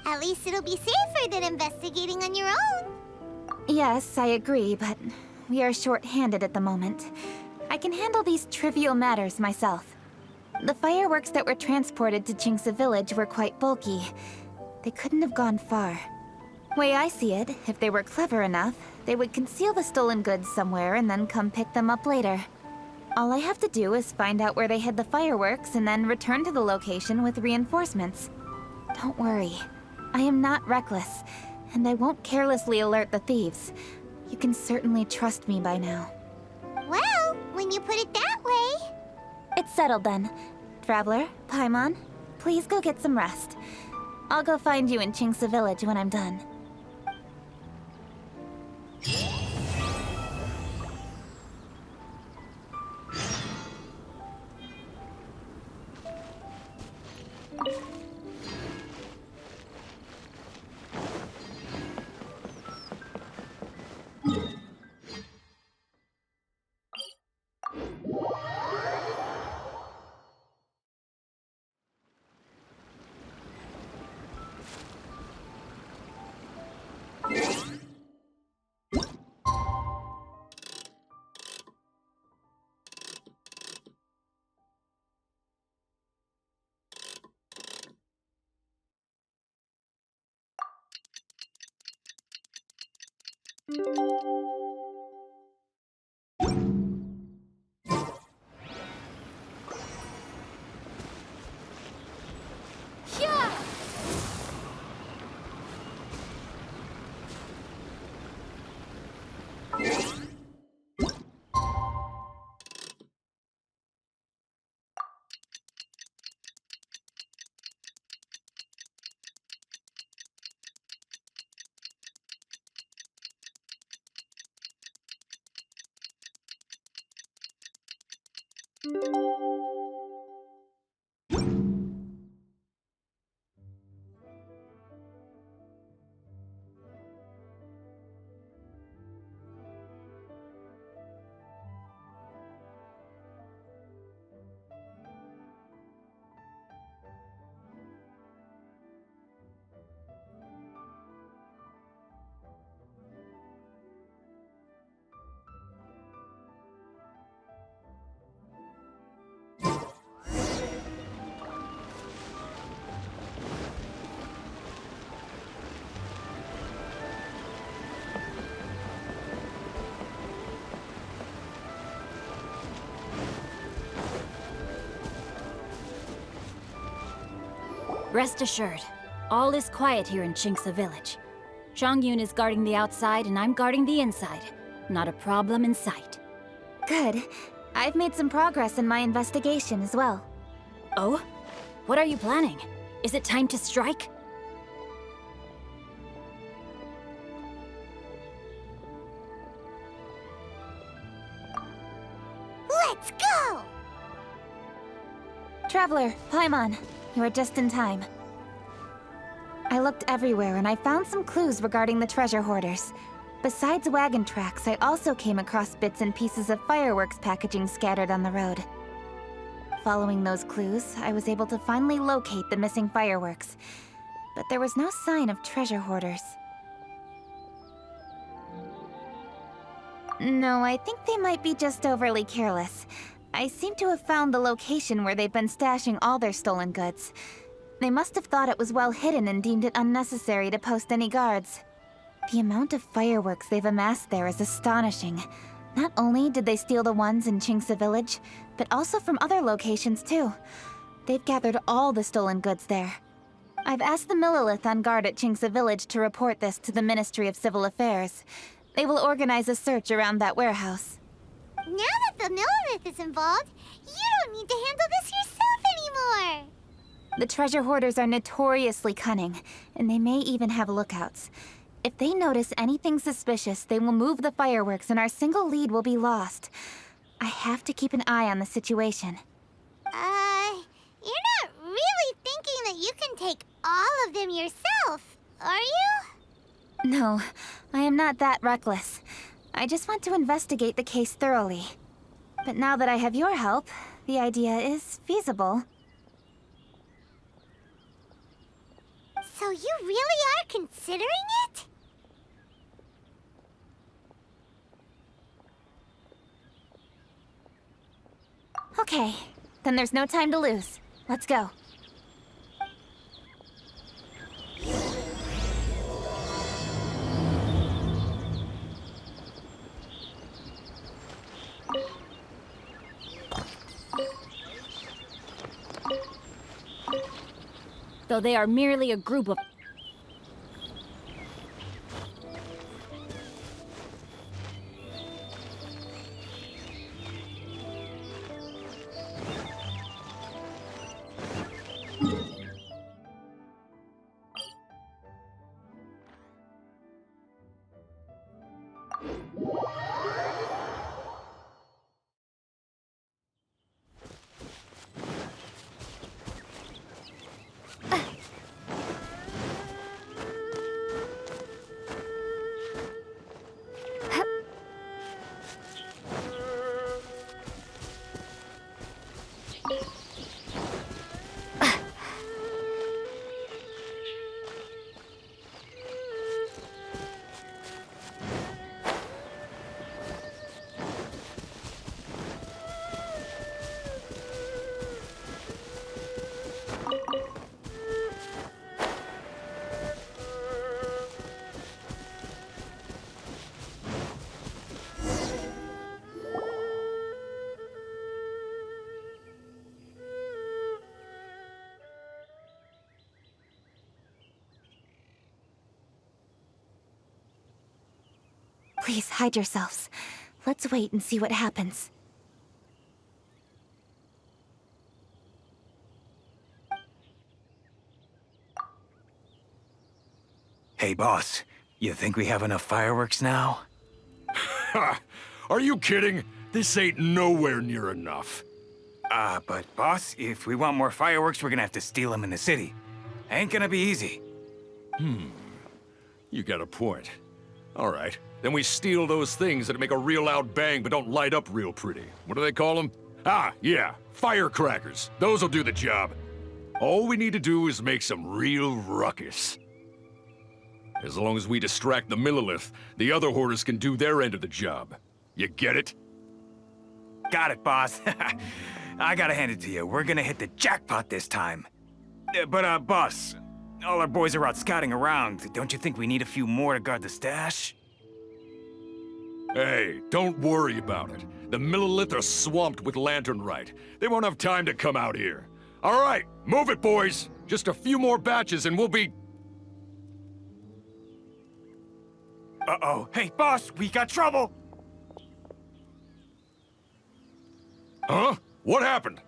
At least it'll be safer than investigating on your own. Yes, I agree, but we are short-handed at the moment. I can handle these trivial matters myself. The fireworks that were transported to Chingsa Village were quite bulky. They couldn't have gone far. Way I see it, if they were clever enough, they would conceal the stolen goods somewhere and then come pick them up later. All I have to do is find out where they hid the fireworks and then return to the location with reinforcements. Don't worry. I am not reckless, and I won't carelessly alert the thieves. You can certainly trust me by now. Well, when you put it that way... It's settled then. Traveler, Paimon, please go get some rest. I'll go find you in Chingsa Village when I'm done. Rest assured, all is quiet here in Chinksa village. Zhongyun is guarding the outside and I'm guarding the inside. Not a problem in sight. Good. I've made some progress in my investigation as well. Oh? What are you planning? Is it time to strike? Let's go! Traveler, Paimon, you are just in time. I looked everywhere and I found some clues regarding the treasure hoarders. Besides wagon tracks, I also came across bits and pieces of fireworks packaging scattered on the road. Following those clues, I was able to finally locate the missing fireworks. But there was no sign of treasure hoarders. No, I think they might be just overly careless. I seem to have found the location where they've been stashing all their stolen goods. They must have thought it was well hidden and deemed it unnecessary to post any guards. The amount of fireworks they've amassed there is astonishing. Not only did they steal the ones in Chinksa village, but also from other locations too. They've gathered all the stolen goods there. I've asked the Millilith on guard at Chinksa village to report this to the Ministry of Civil Affairs. They will organize a search around that warehouse. Now that the Millilith is involved, you don't need to handle this yourself anymore! The treasure hoarders are notoriously cunning, and they may even have lookouts. If they notice anything suspicious, they will move the fireworks and our single lead will be lost. I have to keep an eye on the situation. You're not really thinking that you can take all of them yourself, are you? No, I am not that reckless. I just want to investigate the case thoroughly. But now that I have your help, the idea is feasible. So you really are considering it? Okay, then there's no time to lose. Let's go. Though they are merely a group of... Please, hide yourselves. Let's wait and see what happens. Hey, boss. You think we have enough fireworks now? Ha! Are you kidding? This ain't nowhere near enough. But boss, if we want more fireworks, we're gonna have to steal them in the city. Ain't gonna be easy. You got a point. All right, then we steal those things that make a real loud bang but don't light up real pretty. What do they call them? Ah, yeah, firecrackers. Those'll do the job. All we need to do is make some real ruckus. As long as we distract the Millilith, the other hoarders can do their end of the job. You get it? Got it, boss. I gotta hand it to you. We're gonna hit the jackpot this time. But, boss, all our boys are out scouting around. Don't you think we need a few more to guard the stash? Hey, don't worry about it. The Millilith are swamped with lantern rite. They won't have time to come out here. All right, move it, boys. Just a few more batches and we'll be... Uh-oh. Hey, boss, we got trouble! Huh? What happened?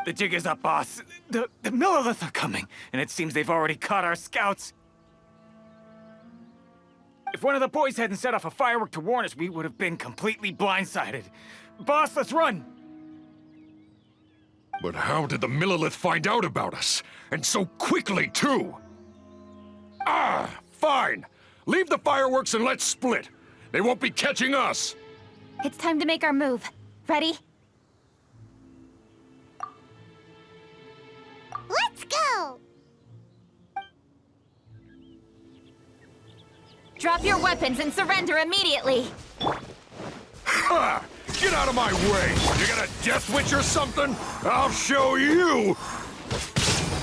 The jig is up, boss. The Millilith are coming, and it seems they've already caught our scouts. If one of the boys hadn't set off a firework to warn us, we would have been completely blindsided. Boss, let's run! But how did the Millilith find out about us? And so quickly, too? Ah, fine. Leave the fireworks and let's split. They won't be catching us. It's time to make our move. Ready? Let's go! Drop your weapons and surrender immediately! Ha! Get out of my way! You got a death witch or something? I'll show you!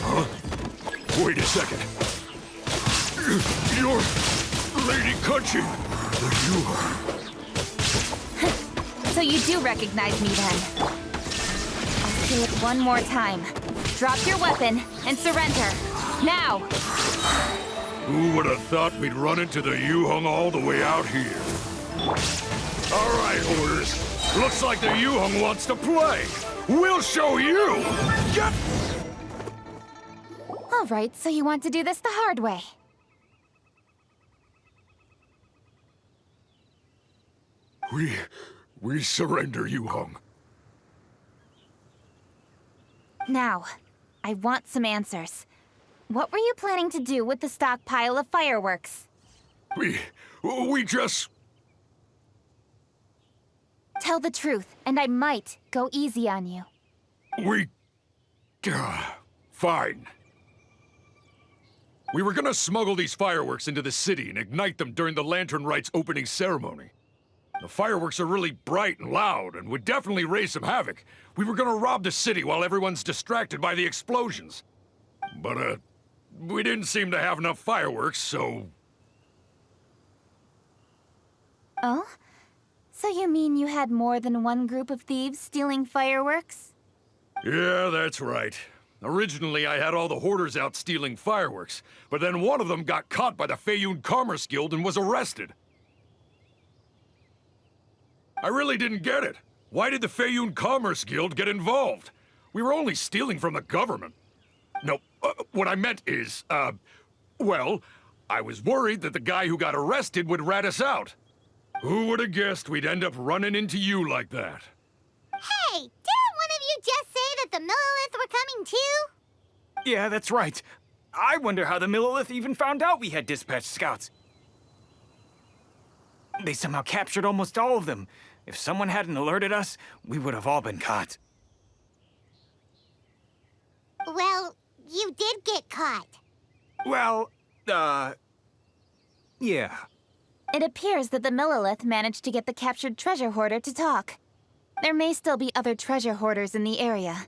Huh? Wait a second. You're Lady Cutching. You are... So you do recognize me then? I'll say it one more time. Drop your weapon and surrender. Now! Who would have thought we'd run into the Yuhung all the way out here? All right, Orders. Looks like the Yuhung wants to play. We'll show you! Get... All right, so you want to do this the hard way. We surrender, Yuhung. Now, I want some answers. What were you planning to do with the stockpile of fireworks? We just... Tell the truth, and I might go easy on you. Fine. We were gonna smuggle these fireworks into the city and ignite them during the Lantern Rite's opening ceremony. The fireworks are really bright and loud and would definitely raise some havoc. We were gonna rob the city while everyone's distracted by the explosions. But, we didn't seem to have enough fireworks, so... Oh? So you mean you had more than one group of thieves stealing fireworks? Yeah, that's right. Originally, I had all the hoarders out stealing fireworks, but then one of them got caught by the Feiyun Commerce Guild and was arrested. I really didn't get it. Why did the Feiyun Commerce Guild get involved? We were only stealing from the government. No, what I meant is, well, I was worried that the guy who got arrested would rat us out. Who would have guessed we'd end up running into you like that? Hey, didn't one of you just say that the Millilith were coming too? Yeah, that's right. I wonder how the Millilith even found out we had dispatched scouts. They somehow captured almost all of them. If someone hadn't alerted us, we would have all been caught. Well, you did get caught. Well, yeah. It appears that the Millilith managed to get the captured treasure hoarder to talk. There may still be other treasure hoarders in the area.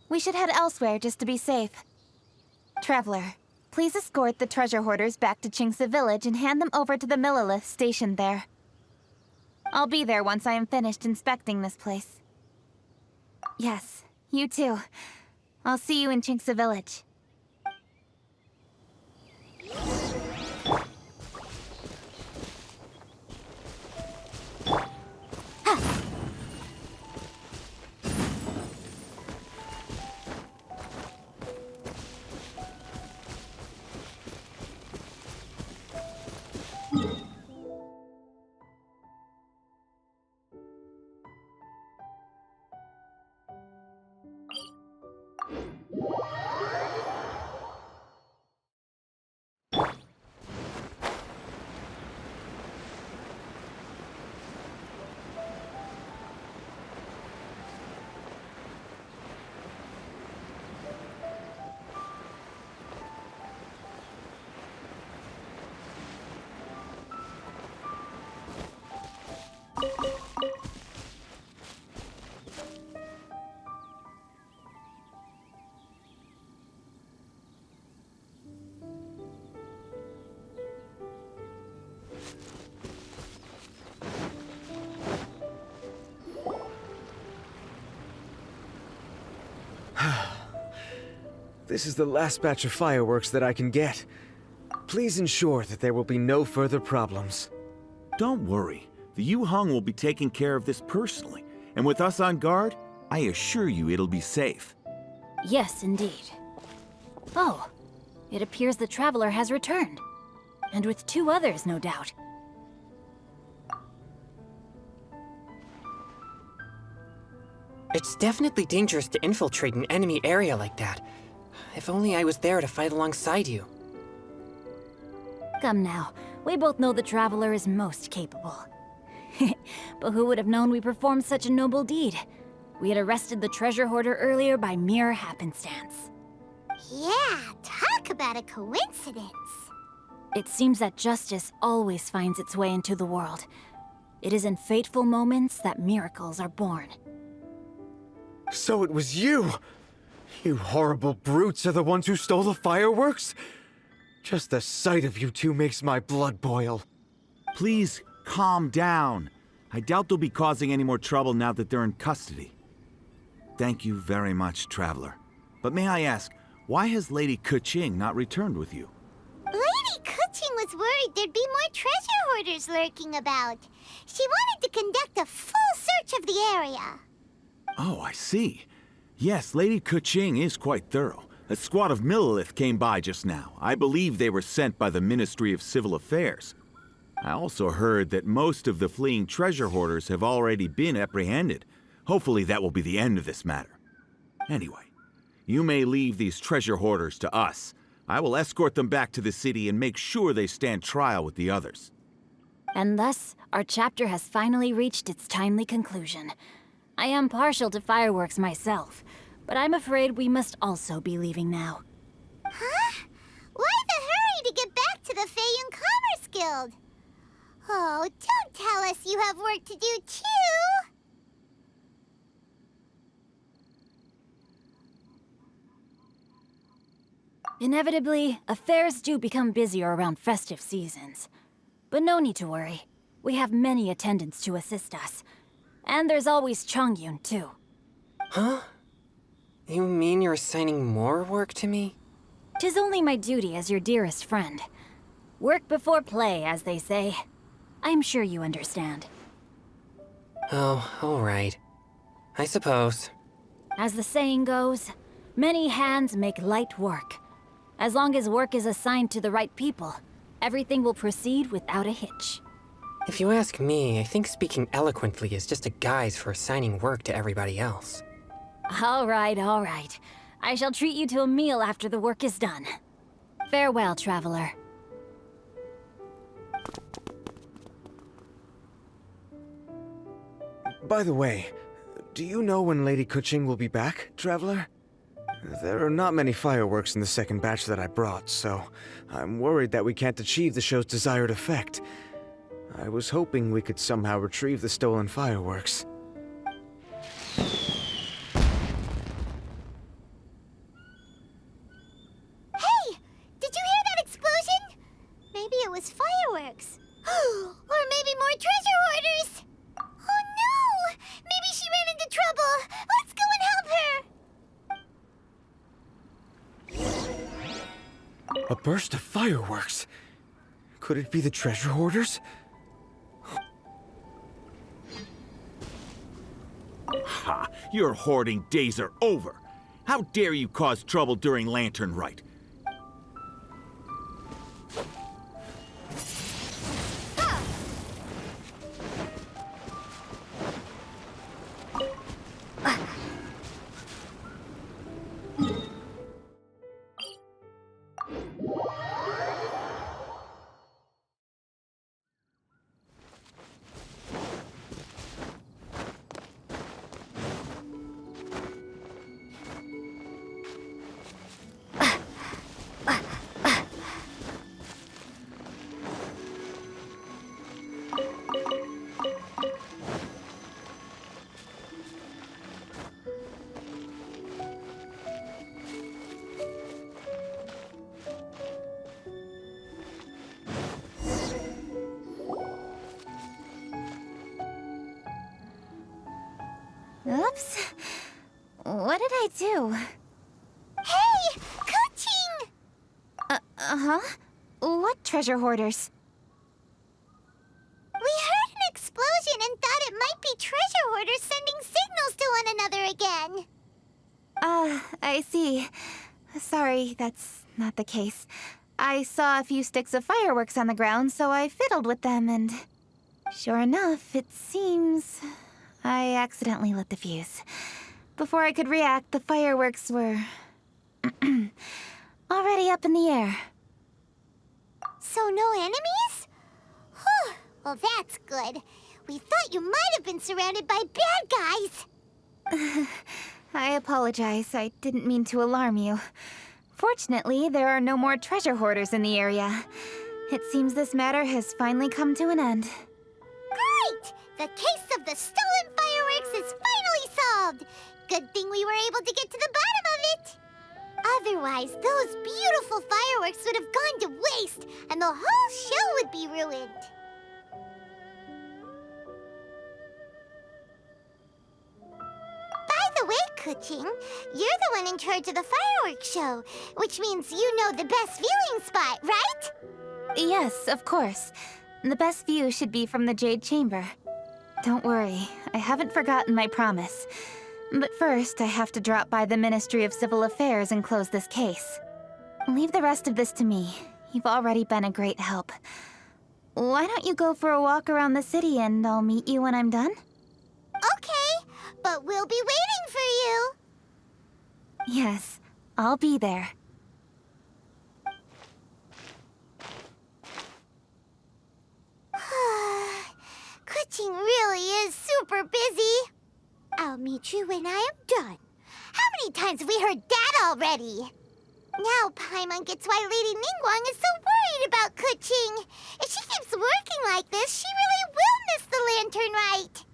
We should head elsewhere just to be safe. Traveler, please escort the treasure hoarders back to Chingsa Village and hand them over to the Millilith stationed there. I'll be there once I am finished inspecting this place. Yes, you too. I'll see you in Chingsa Village. This is the last batch of fireworks that I can get. Please ensure that there will be no further problems. Don't worry. The Yu-Hung will be taking care of this personally. And with us on guard, I assure you it'll be safe. Yes, indeed. Oh, it appears the Traveler has returned. And with 2 others, no doubt. It's definitely dangerous to infiltrate an enemy area like that. If only I was there to fight alongside you. Come now, we both know the Traveler is most capable. But who would have known we performed such a noble deed? We had arrested the treasure hoarder earlier by mere happenstance. Yeah, talk about a coincidence. It seems that justice always finds its way into the world. It is in fateful moments that miracles are born. So it was you! You horrible brutes are the ones who stole the fireworks? Just the sight of you two makes my blood boil. Please, calm down. I doubt they'll be causing any more trouble now that they're in custody. Thank you very much, Traveler. But may I ask, why has Lady Keqing not returned with you? Lady Keqing was worried there'd be more treasure hoarders lurking about. She wanted to conduct a full search of the area. Oh, I see. Yes, Lady Keqing is quite thorough. A squad of Millilith came by just now. I believe they were sent by the Ministry of Civil Affairs. I also heard that most of the fleeing treasure hoarders have already been apprehended. Hopefully that will be the end of this matter. Anyway, you may leave these treasure hoarders to us. I will escort them back to the city and make sure they stand trial with the others. And thus, our chapter has finally reached its timely conclusion. I am partial to fireworks myself, but I'm afraid we must also be leaving now. Huh? Why the hurry to get back to the Feiyun Commerce Guild? Oh, don't tell us you have work to do too! Inevitably, affairs do become busier around festive seasons. But no need to worry. We have many attendants to assist us. And there's always Chongyun, too. Huh? You mean you're assigning more work to me? 'Tis only my duty as your dearest friend. Work before play, as they say. I'm sure you understand. Oh, all right. I suppose. As the saying goes, many hands make light work. As long as work is assigned to the right people, everything will proceed without a hitch. If you ask me, I think speaking eloquently is just a guise for assigning work to everybody else. All right, all right. I shall treat you to a meal after the work is done. Farewell, traveler. By the way, do you know when Lady Keqing will be back, Traveler? There are not many fireworks in the second batch that I brought, so I'm worried that we can't achieve the show's desired effect. I was hoping we could somehow retrieve the stolen fireworks. Hey! Did you hear that explosion? Maybe it was fireworks. Or maybe more treasure hoarders! Oh no! Maybe she ran into trouble! Let's go and help her! A burst of fireworks? Could it be the treasure hoarders? Ha! Your hoarding days are over! How dare you cause trouble during Lantern Rite? Oops. What did I do? Hey! Uh-huh. What treasure hoarders? We heard an explosion and thought it might be treasure hoarders sending signals to one another again. I see. Sorry, that's not the case. I saw a few sticks of fireworks on the ground, so I fiddled with them, and sure enough, it seems I accidentally lit the fuse. Before I could react, the fireworks were already up in the air. So no enemies? Whew. Well, that's good. We thought you might have been surrounded by bad guys. I apologize. I didn't mean to alarm you. Fortunately, there are no more treasure hoarders in the area. It seems this matter has finally come to an end. Great! The case of the stolen fireworks is finally solved. Good thing we were able to get to the bottom of it. Otherwise, those beautiful fireworks would have gone to waste, and the whole show would be ruined. By the way, Kuching, you're the one in charge of the fireworks show, which means you know the best viewing spot, right? Yes, of course. The best view should be from the Jade Chamber. Don't worry, I haven't forgotten my promise. But first, I have to drop by the Ministry of Civil Affairs and close this case. Leave the rest of this to me. You've already been a great help. Why don't you go for a walk around the city and I'll meet you when I'm done? Okay, but we'll be waiting for you. Yes, I'll be there. Kuching really is super busy. I'll meet you when I am done. How many times have we heard that already? Now Paimon gets why Lady Ningguang is so worried about Kuching. If she keeps working like this, she really will miss the lantern rite.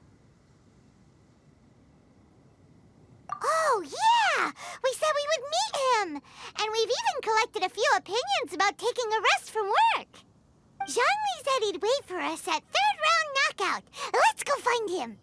Oh, yeah! We said we would meet him! And we've even collected a few opinions about taking a rest from work. Zhangli said he'd wait for us at third round knockout. Let's go find him.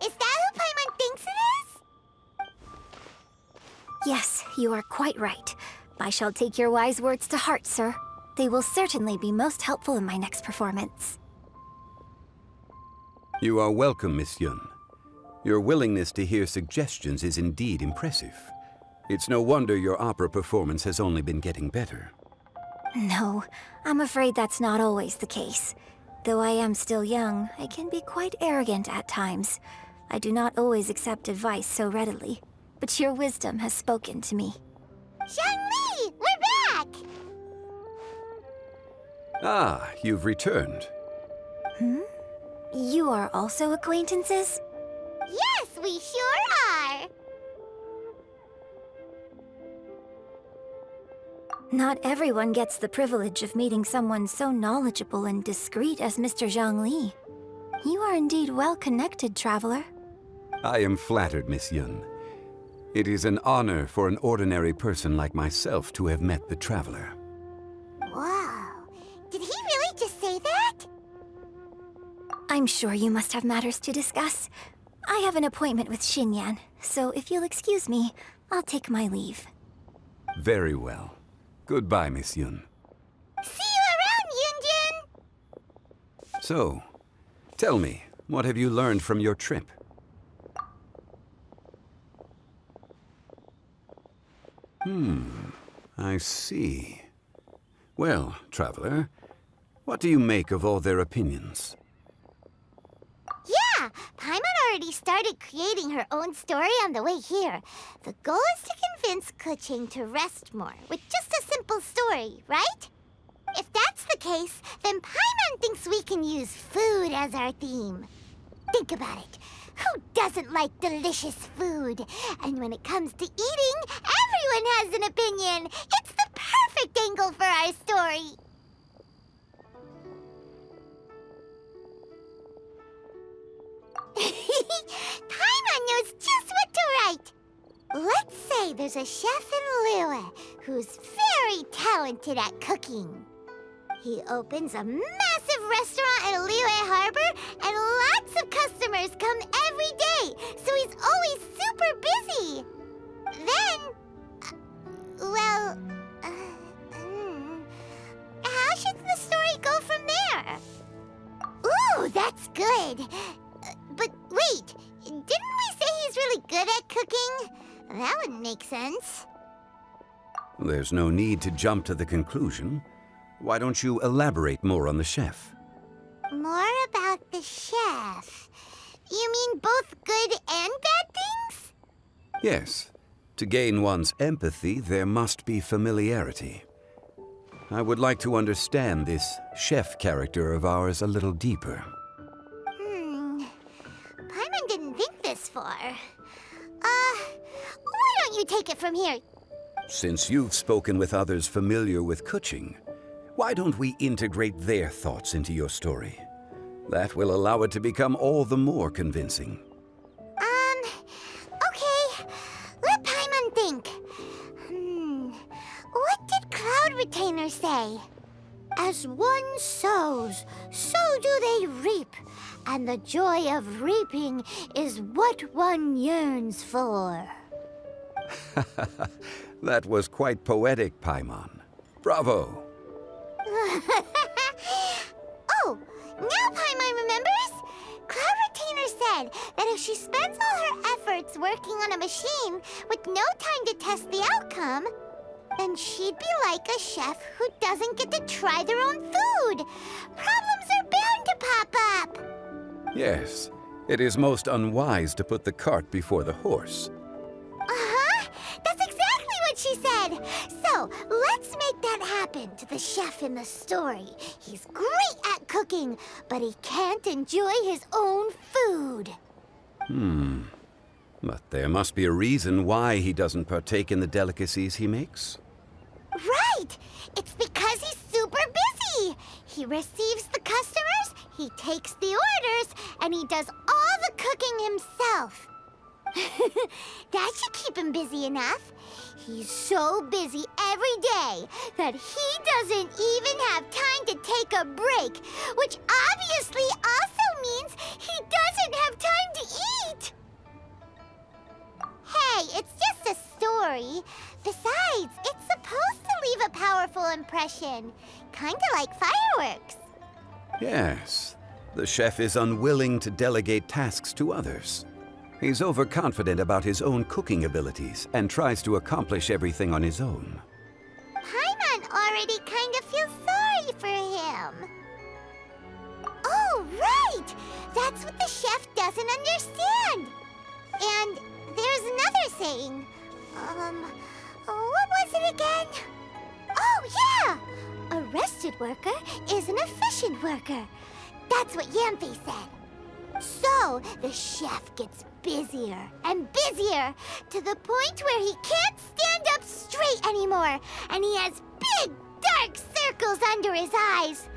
Is that who Paimon thinks it is? Yes, you are quite right. I shall take your wise words to heart, sir. They will certainly be most helpful in my next performance. You are welcome, Miss Yun. Your willingness to hear suggestions is indeed impressive. It's no wonder your opera performance has only been getting better. No, I'm afraid that's not always the case. Though I am still young, I can be quite arrogant at times. I do not always accept advice so readily, but your wisdom has spoken to me. Zhangli, we're back! Ah, you've returned. You are also acquaintances? Yes, we sure are! Not everyone gets the privilege of meeting someone so knowledgeable and discreet as Mr. Zhangli. You are indeed well-connected, traveler. I am flattered, Miss Yun. It is an honor for an ordinary person like myself to have met the traveler. Wow. Did he really just say that? I'm sure you must have matters to discuss. I have an appointment with Xinyan, so if you'll excuse me, I'll take my leave. Very well. Goodbye, Miss Yun. See you around, Yunjin! So, tell me, what have you learned from your trip? I see. Well, traveler, what do you make of all their opinions? Yeah, Paimon already started creating her own story on the way here. The goal is to convince Kuching to rest more with just a simple story, right? If that's the case, then Paimon thinks we can use food as our theme. Think about it. Who doesn't like delicious food? And when it comes to eating, everyone has an opinion. It's the perfect angle for our story. knows just what to write. Let's say there's a chef in Liyue who's very talented at cooking. He opens a massive restaurant at Liyue Harbor, and lots of customers come every day, so he's always super busy. Then, how should the story go from there? Ooh, that's good. But wait, didn't we say he's really good at cooking? That wouldn't make sense. There's no need to jump to the conclusion. Why don't you elaborate more on the chef? More about the chef. You mean both good and bad things? Yes. To gain one's empathy, there must be familiarity. I would like to understand this chef character of ours a little deeper. Paimon didn't think this far. Why don't you take it from here? Since you've spoken with others familiar with Kuching, why don't we integrate their thoughts into your story? That will allow it to become all the more convincing. Okay. Let Paimon think. What did Cloud Retainer say? As one sows, so do they reap. And the joy of reaping is what one yearns for. That was quite poetic, Paimon. Bravo! Oh, now Paimon remembers? Cloud Retainer said that if she spends all her efforts working on a machine with no time to test the outcome, then she'd be like a chef who doesn't get to try their own food. Problems are bound to pop up. Yes, it is most unwise to put the cart before the horse. That's exactly what she said. So, let's make that happen to the chef in the story. He's great at cooking, but he can't enjoy his own food. But there must be a reason why he doesn't partake in the delicacies he makes. Right! It's because he's super busy. He receives the customers, he takes the orders, and he does all the cooking himself. That should keep him busy enough. He's so busy every day that he doesn't even have time to take a break, which obviously also means he doesn't have time to eat. Hey, it's just a story. Besides, it's supposed to leave a powerful impression. Kinda like fireworks. Yes, the chef is unwilling to delegate tasks to others. He's overconfident about his own cooking abilities and tries to accomplish everything on his own. Paimon already kind of feels sorry for him. Oh, right! That's what the chef doesn't understand. And there's another saying. What was it again? Oh, yeah! A rested worker is an efficient worker. That's what Yanfei said. So, the chef gets busier and busier to the point where he can't stand up straight anymore, and he has big, dark circles under his eyes.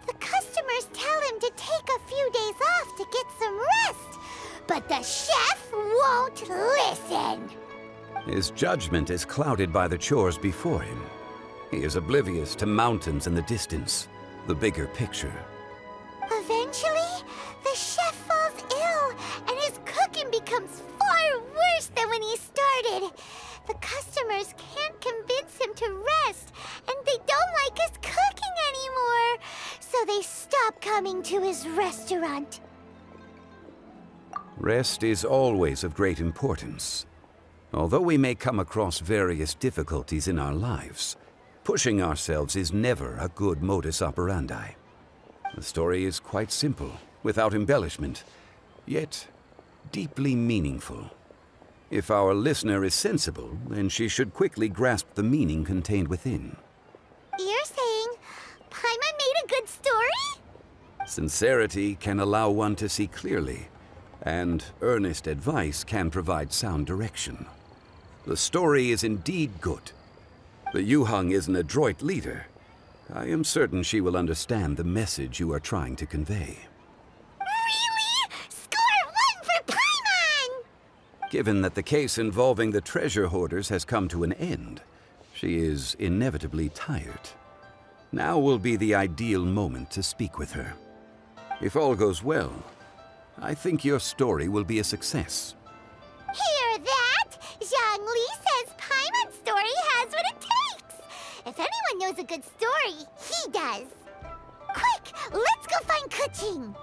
The customers tell him to take a few days off to get some rest, but the chef won't listen. His judgment is clouded by the chores before him. He is oblivious to mountains in the distance, the bigger picture. Eventually, the chef falls ill, and his cooking becomes far worse than when he started. The customers can't convince him to rest, and they don't like his cooking anymore, so they stop coming to his restaurant. Rest is always of great importance. Although we may come across various difficulties in our lives, pushing ourselves is never a good modus operandi. The story is quite simple, without embellishment, yet deeply meaningful. If our listener is sensible, then she should quickly grasp the meaning contained within. You're saying Paimon made a good story? Sincerity can allow one to see clearly, and earnest advice can provide sound direction. The story is indeed good. The Yuhang is an adroit leader. I am certain she will understand the message you are trying to convey. Really? Score 1 for Paimon! Given that the case involving the treasure hoarders has come to an end, she is inevitably tired. Now will be the ideal moment to speak with her. If all goes well, I think your story will be a success. Hear that? Zhang Li says Paimon's story has what it takes. If anyone knows a good story, he does. Quick, let's go find Kuching.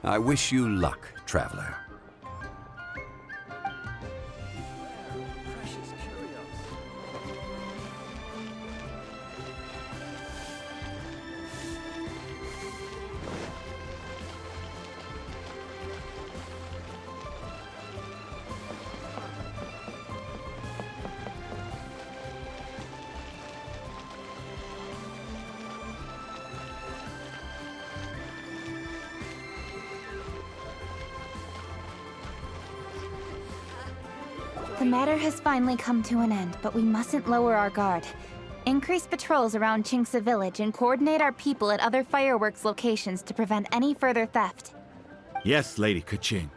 I wish you luck, traveler. The matter has finally come to an end, but we mustn't lower our guard. Increase patrols around Qingce Village and coordinate our people at other fireworks locations to prevent any further theft. Yes, Lady Kuching.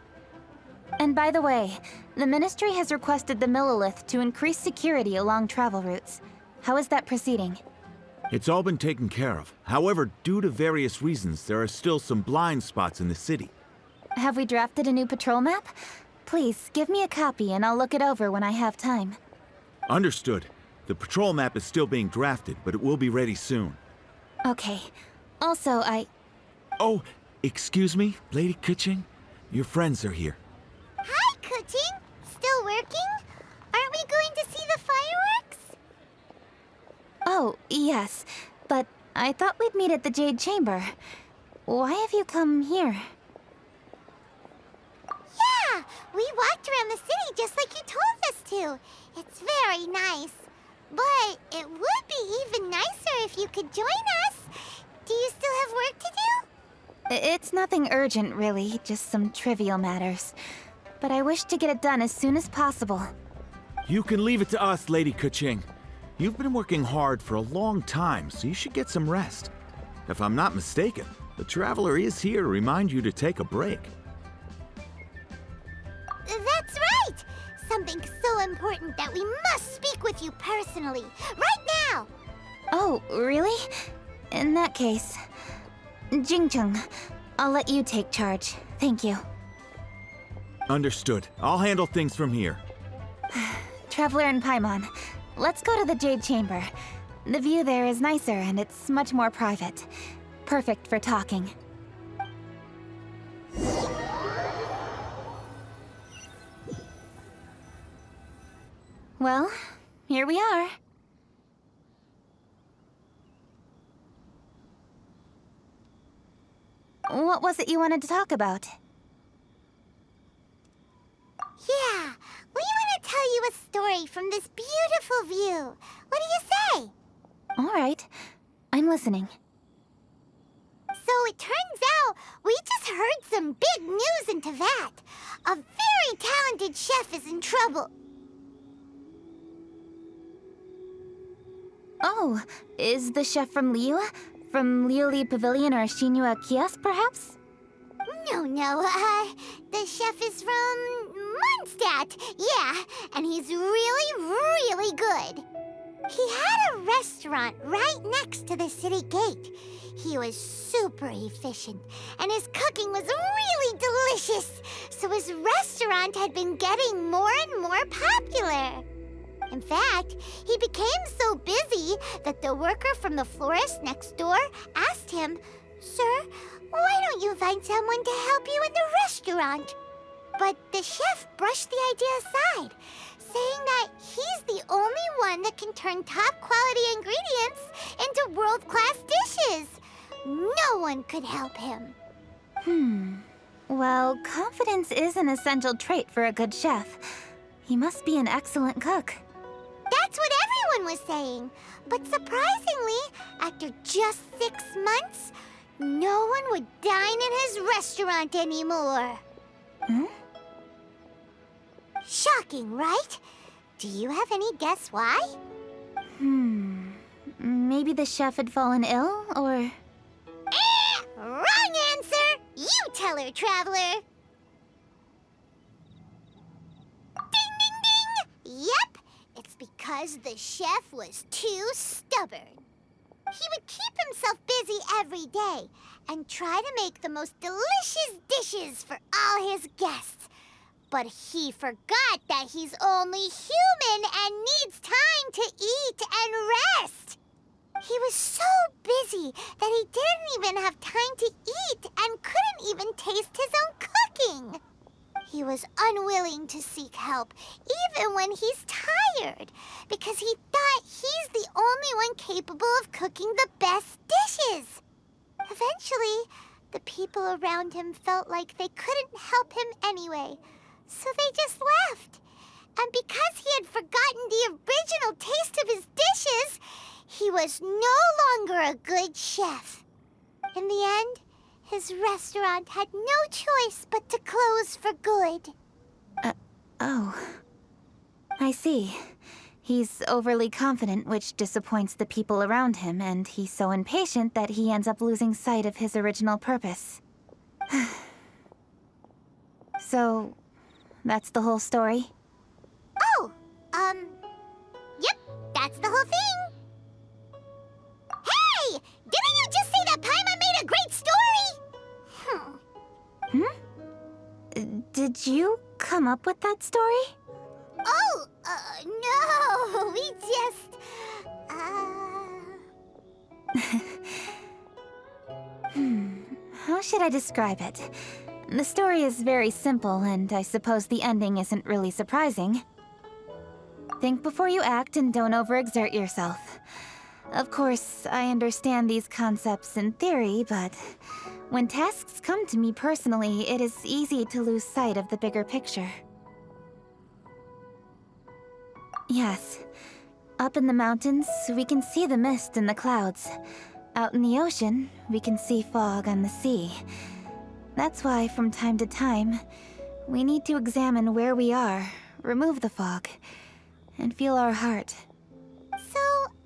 And by the way, the Ministry has requested the Millilith to increase security along travel routes. How is that proceeding? It's all been taken care of. However, due to various reasons, there are still some blind spots in the city. Have we drafted a new patrol map? Please, give me a copy and I'll look it over when I have time. Understood. The patrol map is still being drafted, but it will be ready soon. Okay. Also, Oh, excuse me, Lady Kuching? Your friends are here. Hi, Kuching. Still working? Aren't we going to see the fireworks? Oh, yes. But I thought we'd meet at the Jade Chamber. Why have you come here? Yeah, we walked around the city just like you told us to. It's very nice. But it would be even nicer if you could join us. Do you still have work to do? It's nothing urgent, really. Just some trivial matters. But I wish to get it done as soon as possible. You can leave it to us, Lady Kuching. You've been working hard for a long time, so you should get some rest. If I'm not mistaken, the Traveler is here to remind you to take a break. That's right! Something so important that we must speak with you personally, right now! Oh, really? In that case, Jingcheng, I'll let you take charge. Thank you. Understood. I'll handle things from here. Traveler and Paimon, let's go to the Jade Chamber. The view there is nicer and it's much more private. Perfect for talking. Well, here we are. What was it you wanted to talk about? Yeah, we want to tell you a story from this beautiful view. What do you say? All right, I'm listening. So it turns out we just heard some big news in Teyvat. A very talented chef is in trouble. Oh, is the chef from Liyue? From Liuli Pavilion or Shinua Kiosk, perhaps? No, the chef is from Mondstadt. Yeah, and he's really, really good. He had a restaurant right next to the city gate. He was super efficient, and his cooking was really delicious, so his restaurant had been getting more and more popular. In fact, he became so busy that the worker from the florist next door asked him, "Sir, why don't you find someone to help you in the restaurant?" But the chef brushed the idea aside, saying that he's the only one that can turn top-quality ingredients into world-class dishes. No one could help him. Well, confidence is an essential trait for a good chef. He must be an excellent cook. That's what everyone was saying. But surprisingly, after just 6 months, no one would dine in his restaurant anymore. Shocking, right? Do you have any guess why? Maybe the chef had fallen ill, or... Wrong answer! You tell her, Traveler! Ding, ding, ding! Yep, it's because the chef was too stubborn. He would keep himself busy every day and try to make the most delicious dishes for all his guests. But he forgot that he's only human and needs time to eat and rest. He was so busy that he didn't even have time to eat and couldn't even taste his own cooking. He was unwilling to seek help, even when he's tired, because he thought he's the only one capable of cooking the best dishes. Eventually, the people around him felt like they couldn't help him anyway, so they just left. And because he had forgotten the original taste of his dishes, he was no longer a good chef. In the end, his restaurant had no choice but to close for good. Oh. I see. He's overly confident, which disappoints the people around him, and he's so impatient that he ends up losing sight of his original purpose. So, that's the whole story? Oh, yep, that's the whole thing. Hey! Didn't you just say that Paimon made a great story? Did you come up with that story? Oh, no, we just, How should I describe it? The story is very simple, and I suppose the ending isn't really surprising. Think before you act and don't overexert yourself. Of course, I understand these concepts in theory, but when tasks come to me personally, it is easy to lose sight of the bigger picture. Yes. Up in the mountains, we can see the mist in the clouds. Out in the ocean, we can see fog on the sea. That's why, from time to time, we need to examine where we are, remove the fog, and feel our heart. So,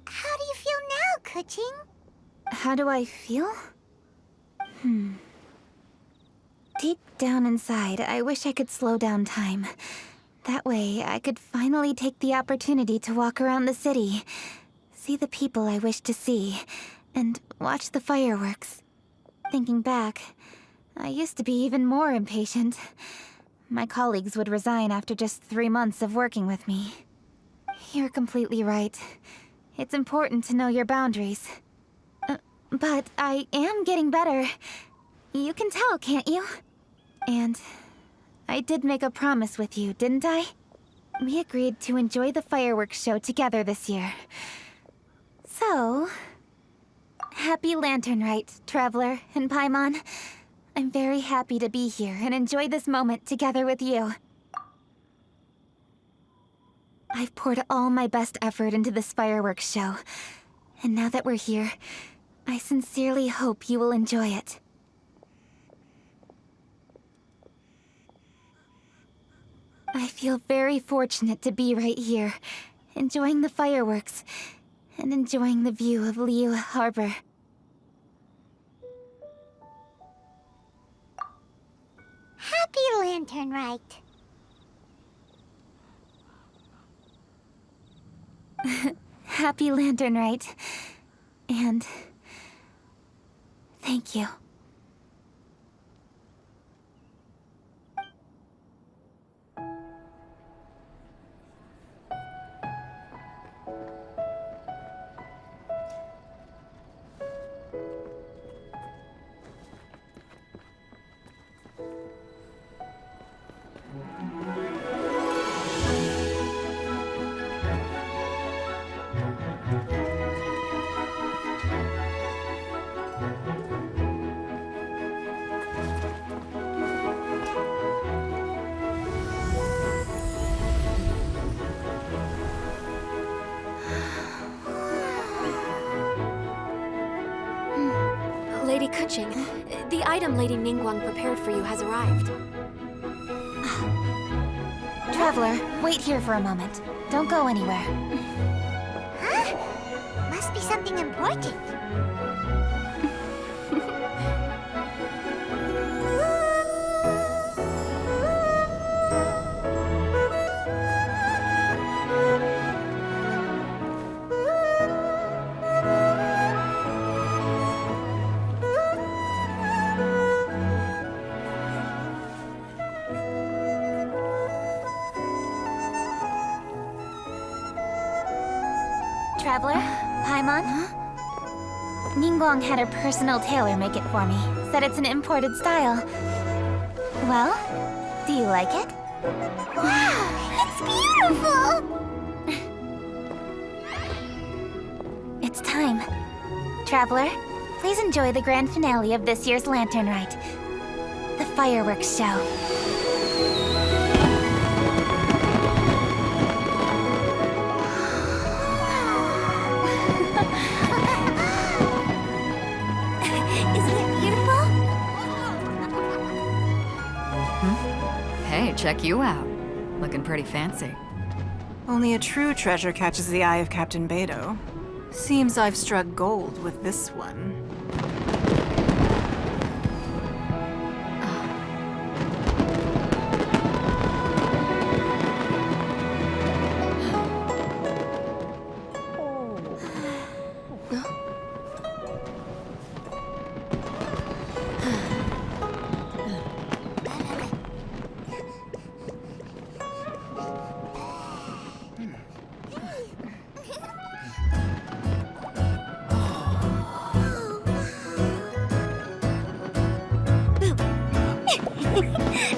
how do you feel now, Kuching? How do I feel? Deep down inside, I wish I could slow down time. That way, I could finally take the opportunity to walk around the city, see the people I wish to see, and watch the fireworks. Thinking back, I used to be even more impatient. My colleagues would resign after just 3 months of working with me. You're completely right. It's important to know your boundaries. But I am getting better. You can tell, can't you? And I did make a promise with you, didn't I? We agreed to enjoy the fireworks show together this year. So, happy Lantern Rite, Traveler and Paimon. I'm very happy to be here and enjoy this moment together with you. I've poured all my best effort into this fireworks show, and now that we're here, I sincerely hope you will enjoy it. I feel very fortunate to be right here, enjoying the fireworks, and enjoying the view of Liyue Harbor. Happy Lantern Rite. Happy Lantern Rite. And thank you. Lady Kuching, the item Lady Ningguang prepared for you has arrived. Traveler, wait here for a moment. Don't go anywhere. Huh? Must be something important. Traveler, Paimon? Ningguang had her personal tailor make it for me. Said it's an imported style. Well, do you like it? Wow, it's beautiful! It's time. Traveler, please enjoy the grand finale of this year's Lantern Rite. The fireworks show. Hey, check you out. Looking pretty fancy. Only a true treasure catches the eye of Captain Beidou. Seems I've struck gold with this one.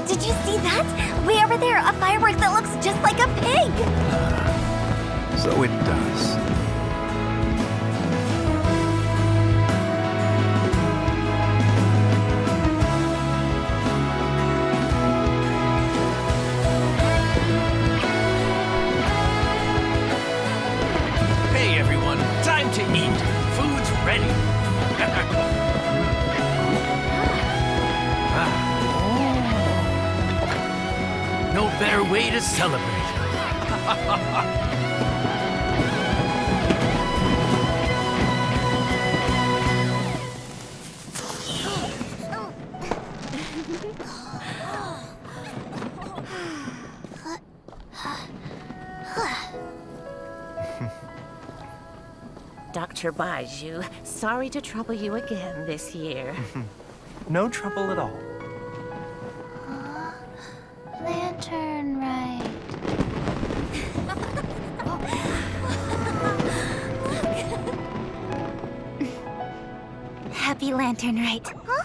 Did you see that? Way over there, a firework that looks just like a pig! So it does. Hey everyone, time to eat. Food's ready. No better way to celebrate. Dr. Baiju, sorry to trouble you again this year. No trouble at all. Lantern Rite. Happy Lantern Rite. Huh?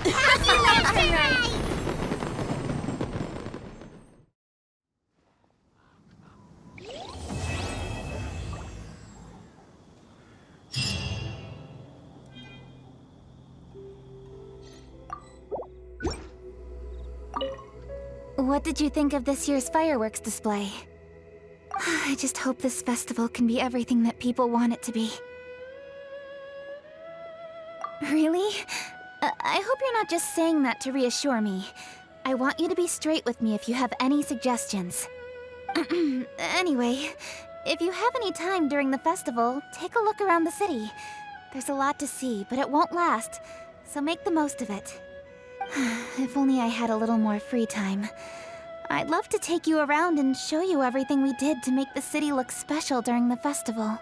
Happy Lantern Rite! What did you think of this year's fireworks display? I just hope this festival can be everything that people want it to be. Really? I hope you're not just saying that to reassure me. I want you to be straight with me if you have any suggestions. Anyway, if you have any time during the festival, take a look around the city. There's a lot to see, but it won't last, so make the most of it. If only I had a little more free time. I'd love to take you around and show you everything we did to make the city look special during the festival.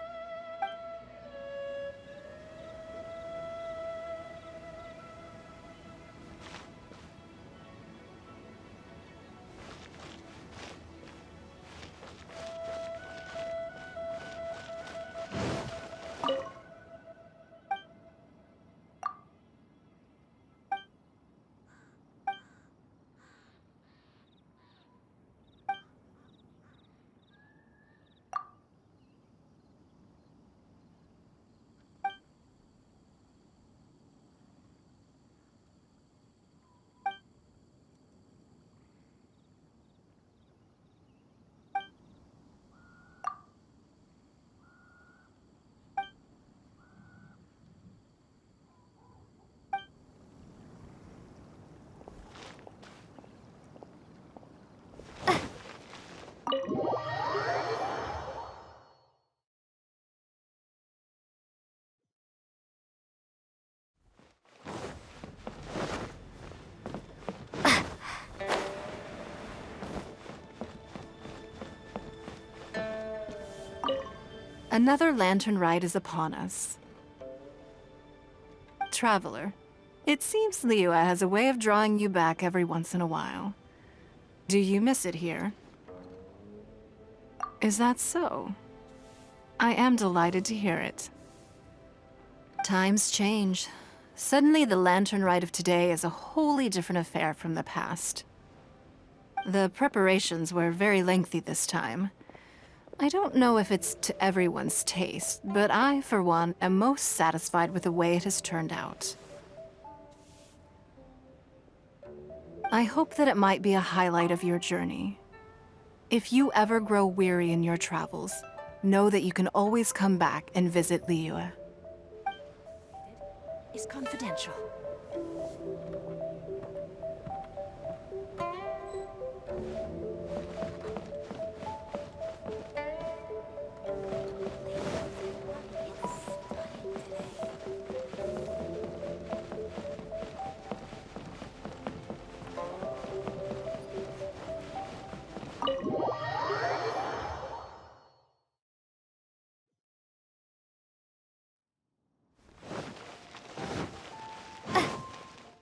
Another lantern ride is upon us. Traveler, it seems Liyue has a way of drawing you back every once in a while. Do you miss it here? Is that so? I am delighted to hear it. Times change. Suddenly, the lantern ride of today is a wholly different affair from the past. The preparations were very lengthy this time. I don't know if it's to everyone's taste, but I, for one, am most satisfied with the way it has turned out. I hope that it might be a highlight of your journey. If you ever grow weary in your travels, know that you can always come back and visit Liyue. Is confidential.